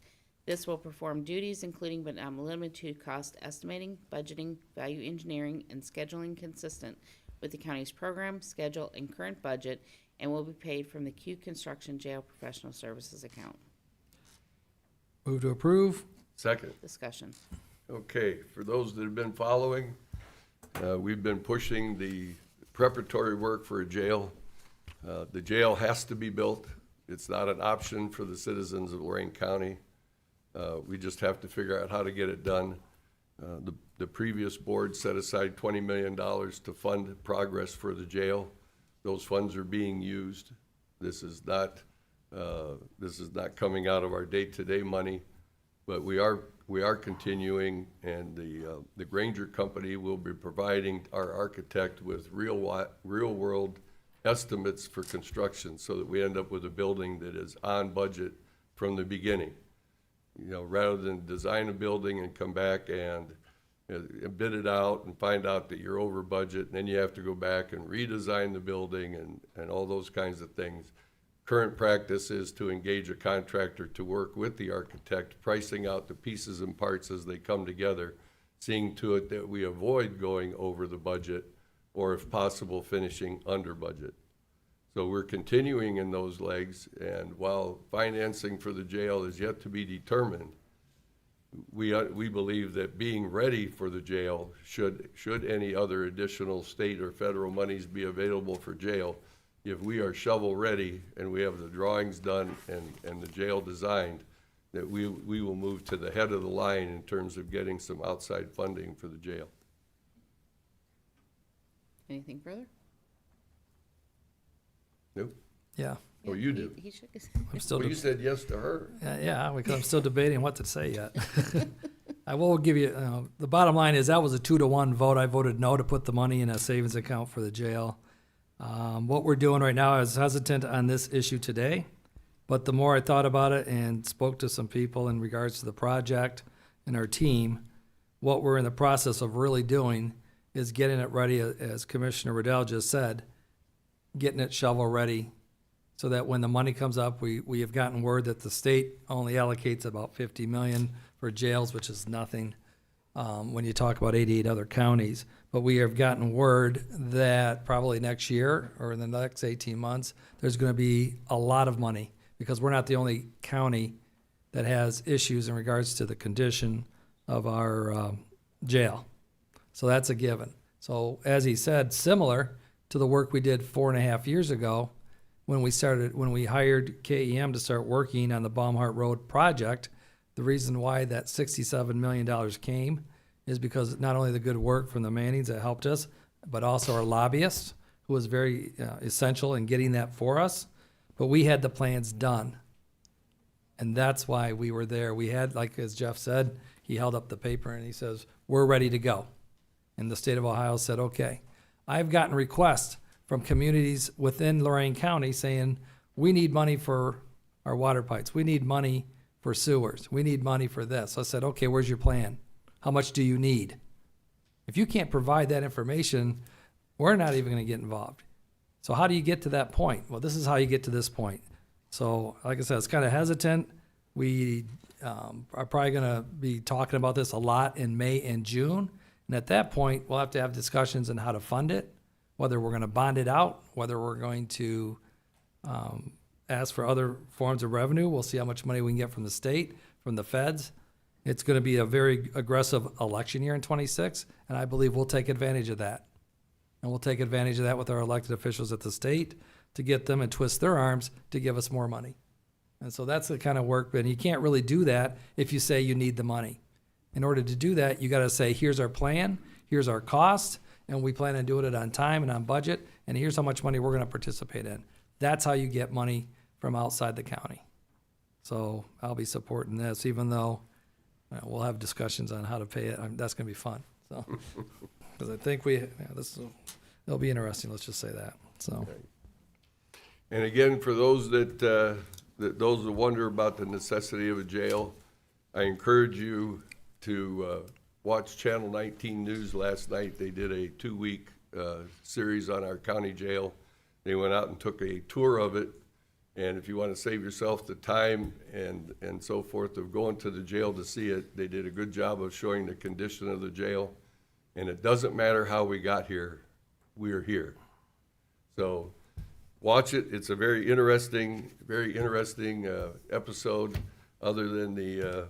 This will perform duties including but not limited to cost estimating, budgeting, value engineering, and scheduling consistent with the county's program, schedule, and current budget, and will be paid from the Q Construction Jail Professional Services account. Move to approve. Second. Discussion. Okay, for those that have been following, we've been pushing the preparatory work for a jail. The jail has to be built. It's not an option for the citizens of Lorain County. We just have to figure out how to get it done. The previous board set aside $20 million to fund progress for the jail. Those funds are being used. This is not coming out of our day-to-day money, but we are continuing, and the Granger Company will be providing our architect with real-world estimates for construction so that we end up with a building that is on budget from the beginning. Rather than design a building and come back and bid it out and find out that you're over budget, and then you have to go back and redesign the building and all those kinds of things. Current practice is to engage a contractor to work with the architect, pricing out the pieces and parts as they come together, seeing to it that we avoid going over the budget, or if possible, finishing under budget. So we're continuing in those legs, and while financing for the jail is yet to be determined, we believe that being ready for the jail, should any other additional state or federal monies be available for jail, if we are shovel ready and we have the drawings done and the jail designed, that we will move to the head of the line in terms of getting some outside funding for the jail. Anything further? Nope. Yeah. Oh, you do. He shook his. I'm still. Well, you said yes to her. Yeah, because I'm still debating what to say yet. I will give you, the bottom line is that was a 2-to-1 vote. I voted no to put the money in a savings account for the jail. What we're doing right now is hesitant on this issue today, but the more I thought about it and spoke to some people in regards to the project and our team, what we're in the process of really doing is getting it ready, as Commissioner Riddell just said, getting it shovel ready so that when the money comes up, we have gotten word that the state only allocates about 50 million for jails, which is nothing when you talk about 88 other counties. But we have gotten word that probably next year or in the next 18 months, there's going to be a lot of money because we're not the only county that has issues in regards to the condition of our jail. So that's a given. So as he said, similar to the work we did 4.5 years ago when we hired KEM to start working on the Baumhart Road project. The reason why that $67 million came is because not only the good work from the Mannings that helped us, but also our lobbyist, who was very essential in getting that for us. But we had the plans done. And that's why we were there. We had, like as Jeff said, he held up the paper and he says, we're ready to go. And the state of Ohio said, okay. I've gotten requests from communities within Lorain County saying, we need money for our water pipes. We need money for sewers. We need money for this. So I said, okay, where's your plan? How much do you need? If you can't provide that information, we're not even going to get involved. So how do you get to that point? Well, this is how you get to this point. So like I said, it's kind of hesitant. We are probably going to be talking about this a lot in May and June. And at that point, we'll have to have discussions on how to fund it, whether we're going to bond it out, whether we're going to ask for other forms of revenue. We'll see how much money we can get from the state, from the feds. It's going to be a very aggressive election year in 26, and I believe we'll take advantage of that. And we'll take advantage of that with our elected officials at the state to get them and twist their arms to give us more money. And so that's the kind of work, but you can't really do that if you say you need the money. In order to do that, you got to say, here's our plan, here's our cost, and we plan on doing it on time and on budget, and here's how much money we're going to participate in. That's how you get money from outside the county. So I'll be supporting this, even though we'll have discussions on how to pay it. That's going to be fun. So, because I think it'll be interesting. Let's just say that. So, And again, for those that wonder about the necessity of a jail, I encourage you to watch Channel 19 News last night. They did a 2-week series on our county jail. They went out and took a tour of it. And if you want to save yourself the time and so forth of going to the jail to see it, they did a good job of showing the condition of the jail. And it doesn't matter how we got here, we're here. So watch it. It's a very interesting episode, other than the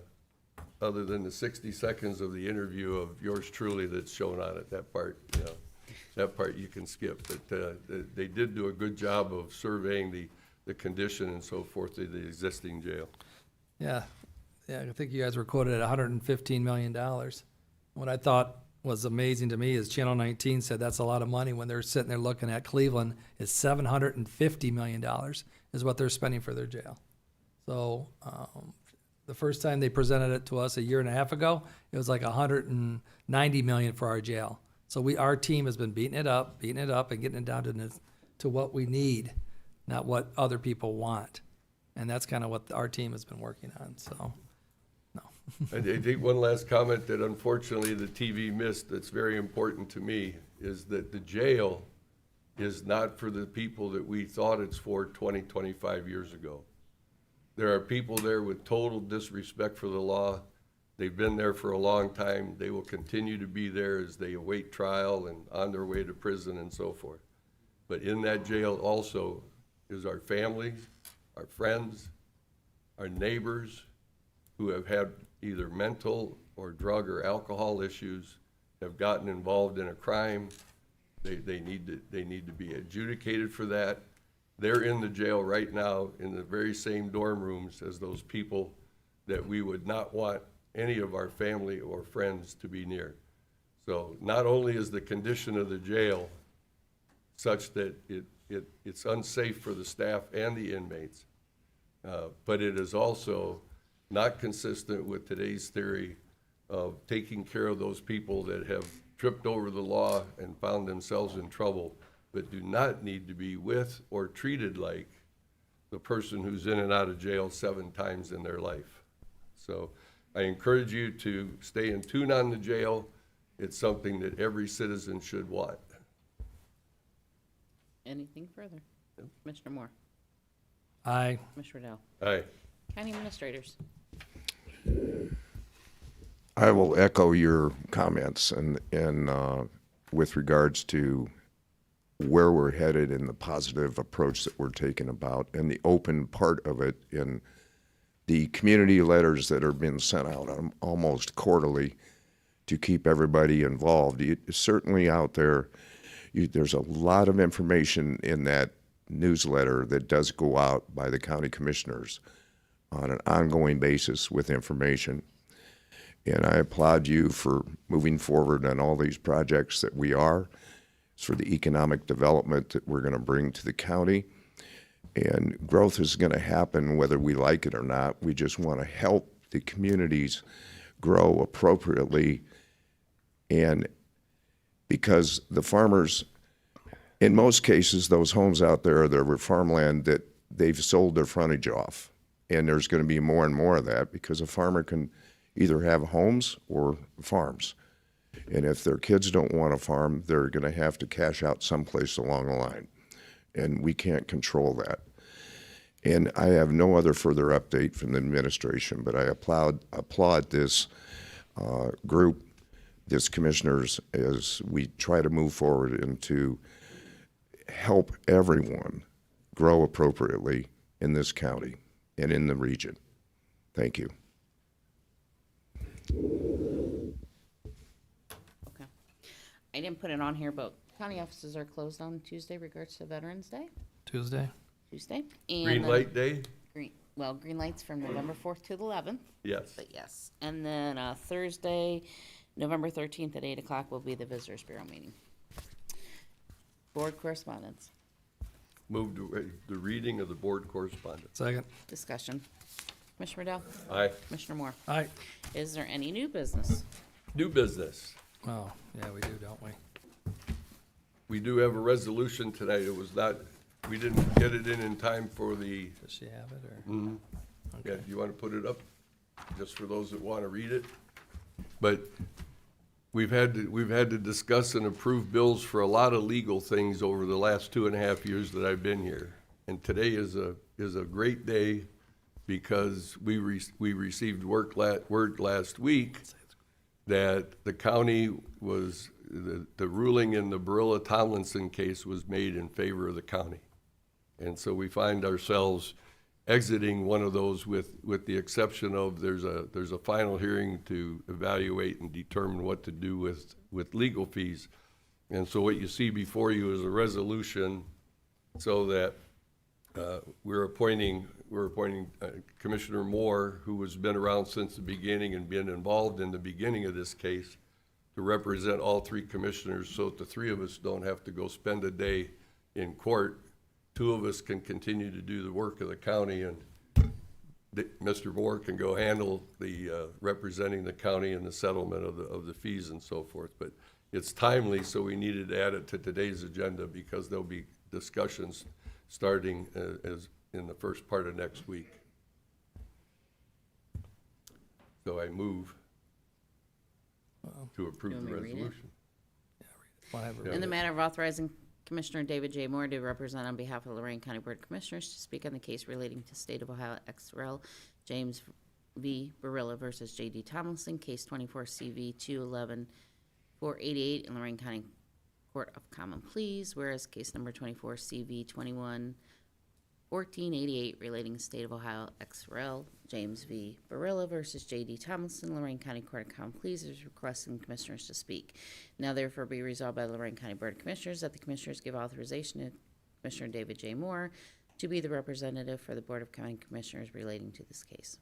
60 seconds of the interview of yours truly that's shown on it. That part, that part you can skip. But they did do a good job of surveying the condition and so forth of the existing jail. yeah, I think you guys were quoted at $115 million. What I thought was amazing to me is Channel 19 said that's a lot of money when they're sitting there looking at Cleveland is $750 million is what they're spending for their jail. So the first time they presented it to us a year and a half ago, it was like $190 million for our jail. So our team has been beating it up and getting it down to what we need, not what other people want. And that's kind of what our team has been working on, so, no. I think one last comment that unfortunately the TV missed that's very important to me is that the jail is not for the people that we thought it's for 20, 25 years ago. There are people there with total disrespect for the law. They've been there for a long time. They will continue to be there as they await trial and on their way to prison and so forth. But in that jail also is our families, our friends, our neighbors who have had either mental or drug or alcohol issues, have gotten involved in a crime. They need to be adjudicated for that. They're in the jail right now in the very same dorm rooms as those people that we would not want any of our family or friends to be near. So not only is the condition of the jail such that it's unsafe for the staff and the inmates, but it is also not consistent with today's theory of taking care of those people that have tripped over the law and found themselves in trouble, but do not need to be with or treated like the person who's in and out of jail 7 times in their life. So I encourage you to stay in tune on the jail. It's something that every citizen should want. Anything further? Commissioner Moore? Aye. Commissioner Riddell? Aye. County administrators? I will echo your comments and with regards to where we're headed and the positive approach that we're taking about and the open part of it in the community letters that are being sent out almost quarterly to keep everybody involved. It's certainly out there. There's a lot of information in that newsletter that does go out by the county commissioners on an ongoing basis with information. And I applaud you for moving forward on all these projects that we are. It's for the economic development that we're going to bring to the county. And growth is going to happen whether we like it or not. We just want to help the communities grow appropriately. And because the farmers, in most cases, those homes out there, they're farmland that they've sold their frontage off. And there's going to be more and more of that because a farmer can either have homes or farms. And if their kids don't want to farm, they're going to have to cash out someplace along the line. And we can't control that. And I have no other further update from the administration, but I applaud this group, this commissioners, as we try to move forward and to help everyone grow appropriately in this county and in the region. Thank you. Okay. I didn't put it on here, but county offices are closed on Tuesday regards to Veterans Day. Tuesday. Tuesday. And Green then light day? green lights from November 4th to the 11th. Yes. But yes. And then Thursday, November 13th at 8 o'clock will be the Visitors Bureau meeting. Board correspondence. Move to the reading of the board correspondence. Second. Discussion. Commissioner Riddell? Aye. Commissioner Moore? Aye. Is there any new business? New business. Oh, yeah, we do, don't we? We do have a resolution tonight. It was not, we didn't get it in time for the, Does she have it, or? yeah, do you want to put it up? Just for those that want to read it? But we've had to discuss and approve bills for a lot of legal things over the last 2.5 years that I've been here. And today is a great day because we received word last week that the county was, the ruling in the Barilla Tomlinson case was made in favor of the county. And so we find ourselves exiting one of those with the exception of there's a final hearing to evaluate and determine what to do with legal fees. And so what you see before you is a resolution so that we're appointing Commissioner Moore, who has been around since the beginning and been involved in the beginning of this case, to represent all 3 commissioners so that the 3 of us don't have to go spend a day in court. 2 of us can continue to do the work of the county, and Mr. Moore can go handle the representing the county and the settlement of the fees and so forth. But it's timely, so we needed to add it to today's agenda because there'll be discussions starting as in the first part of next week. So I move to approve You the want me to read it? resolution. Whatever. In the matter of authorizing Commissioner David J. Moore to represent on behalf of the Lorain County Board of Commissioners to speak on the case relating to State of Ohio XRL James v. Barilla versus J.D. Tomlinson, case 24 CV 211-488 in Lorain County Court of Common Pleas, whereas case number 24 CV 21-1488 relating to State of Ohio XRL James v. Barilla versus J.D. Tomlinson, Lorain County Court of Common Pleas is requesting commissioners to speak. Now therefore be resolved by the Lorain County Board of Commissioners that the commissioners give authorization to Commissioner David J. Moore to be the representative for the Board of County Commissioners relating to this case.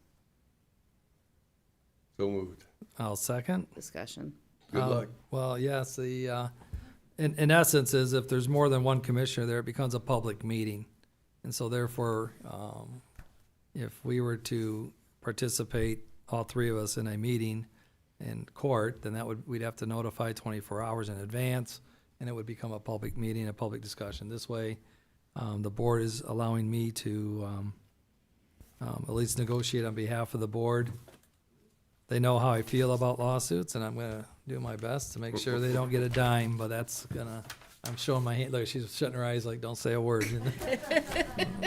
So moved. I'll second. Discussion. Good luck. Well, yes, in essence is if there's more than one commissioner there, it becomes a public meeting. And so therefore, if we were to participate, all 3 of us in a meeting, in court, then we'd have to notify 24 hours in advance, and it would become a public meeting, a public discussion. This way, the board is allowing me to at least negotiate on behalf of the board. They know how I feel about lawsuits, and I'm gonna do my best to make sure they don't get a dime, but I'm showing my hand, look, she's shutting her eyes like, don't say a word.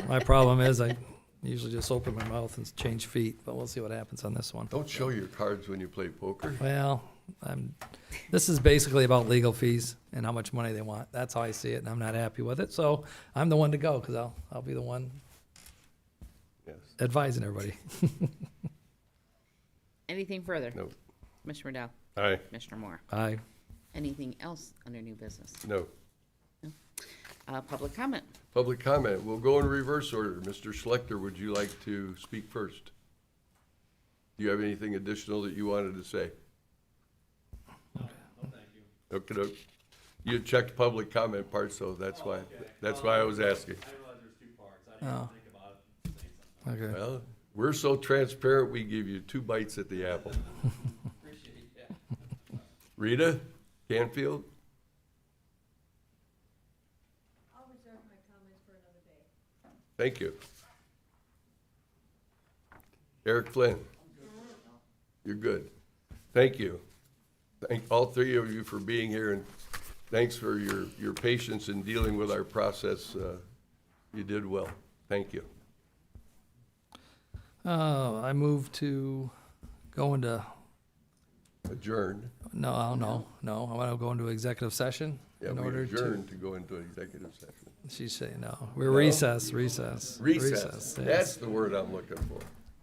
My problem is I usually just open my mouth and change feet, but we'll see what happens on this one. Don't show your cards when you play poker. Well, this is basically about legal fees and how much money they want. That's how I see it, and I'm not happy with it, so I'm the one to go, because I'll be the one Yes. advising everybody. Anything further? No. Commissioner Dow? Aye. Commissioner Moore? Aye. Anything else under new business? No. Public comment? Public comment. We'll go in reverse order. Mr. Schlechter, would you like to speak first? Do you have anything additional that you wanted to say? No, thank you. Okey-doke. You checked public comment part, so that's why I was asking. I realize there's two parts. I didn't Oh. think about it and say something. Okay. Well, we're so transparent, we give you 2 bites at the apple. Appreciate that. Rita Canfield? I'll reserve my comments for another day. Thank you. Eric Flynn? You're good. Thank you. Thank all 3 of you for being here, and thanks for your patience in dealing with our process. You did well. Thank you. I move to go into, Adjourned. no, I want to go into executive session Yeah, in we order to. adjourned to go into executive session. She's saying no. We're recess. Recess. Yes. That's the word I'm looking for.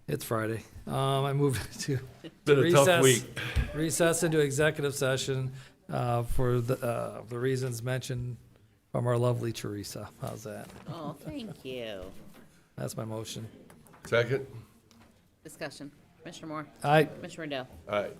It's Friday. I move to Been a tough recess- week. Recess into executive session for the reasons mentioned from our lovely Teresa. How's that? Oh, thank you. That's my motion. Second? Discussion. Commissioner Moore? Aye. Commissioner Dow? All right.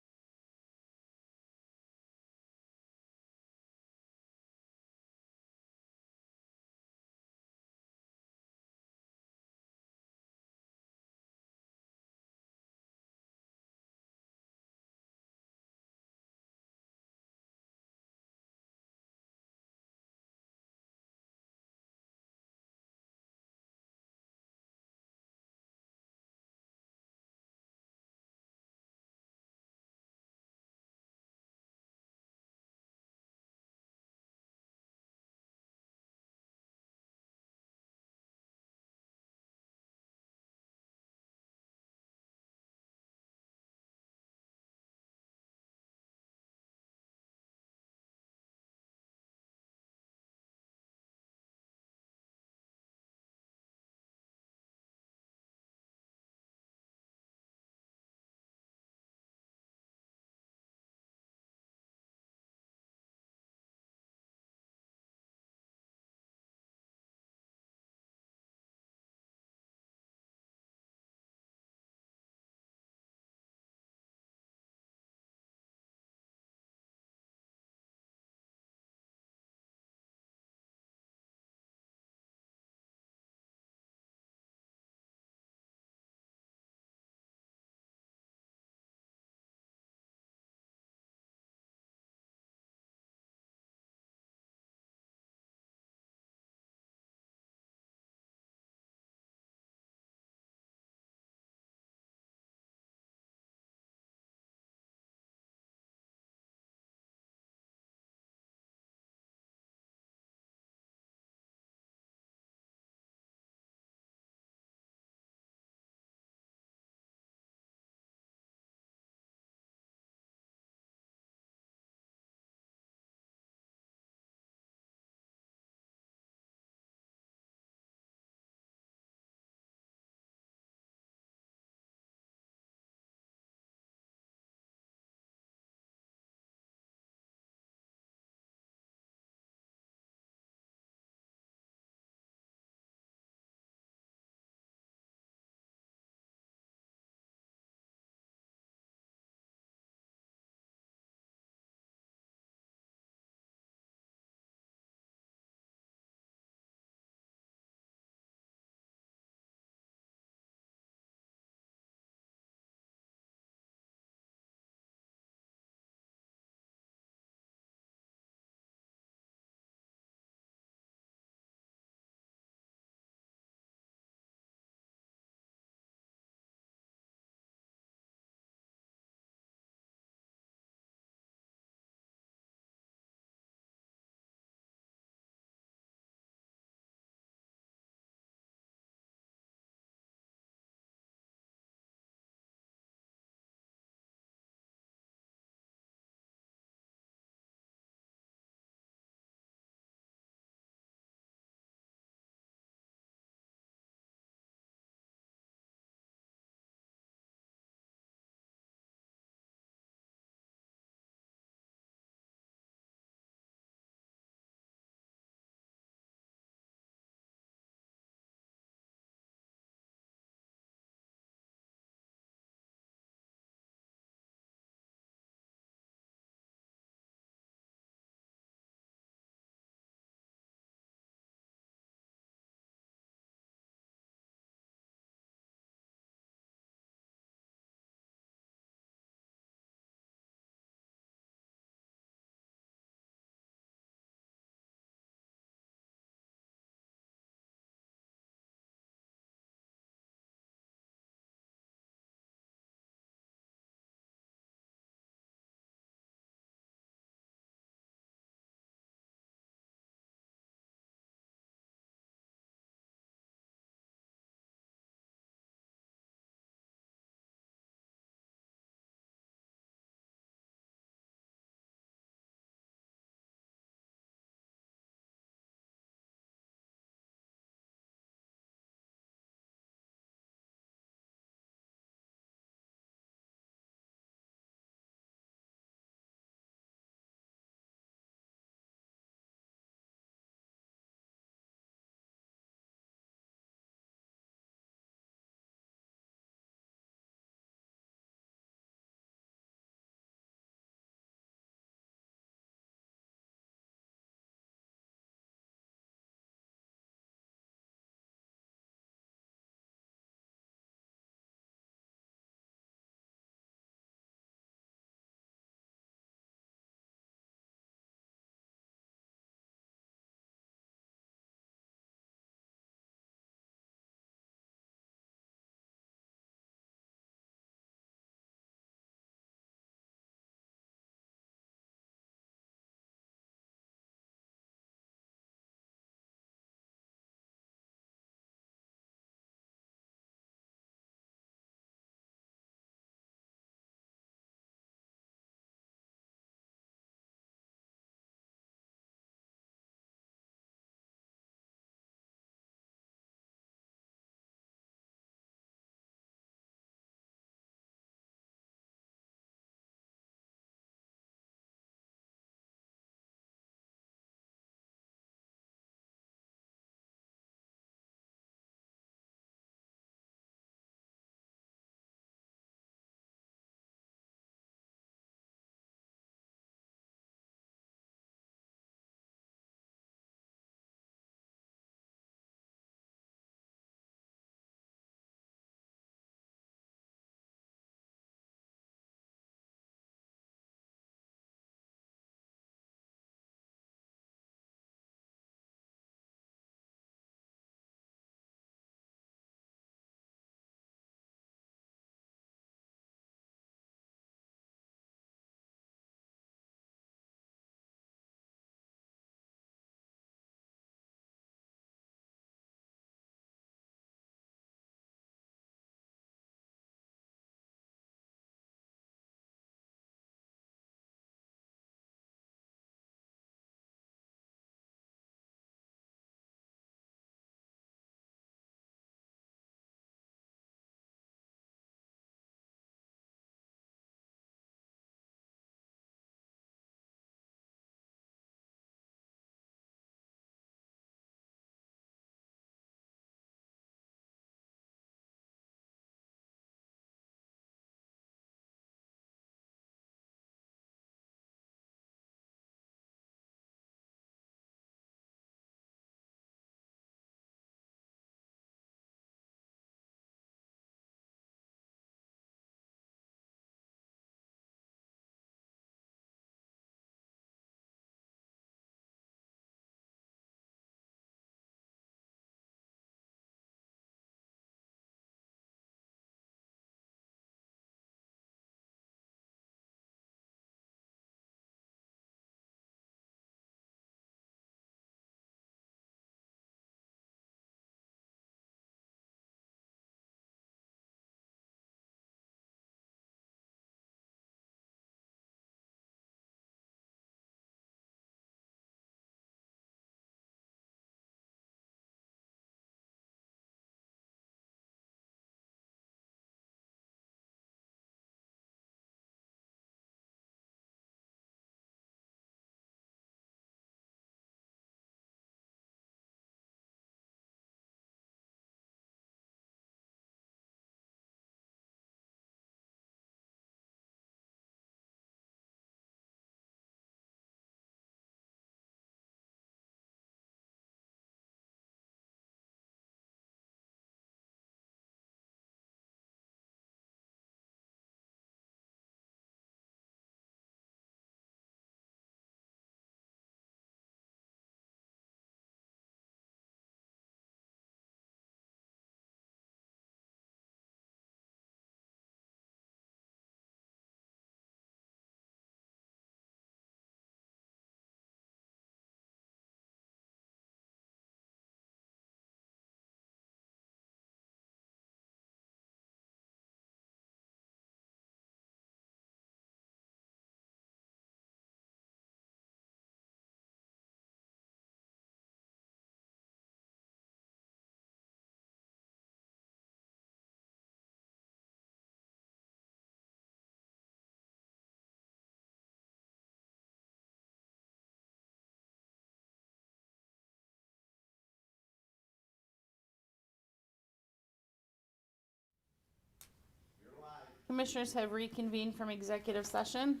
Commissioners have reconvened from executive session.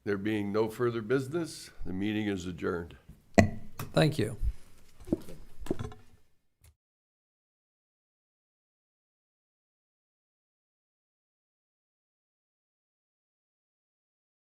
There being no further business, the meeting is adjourned. Thank you.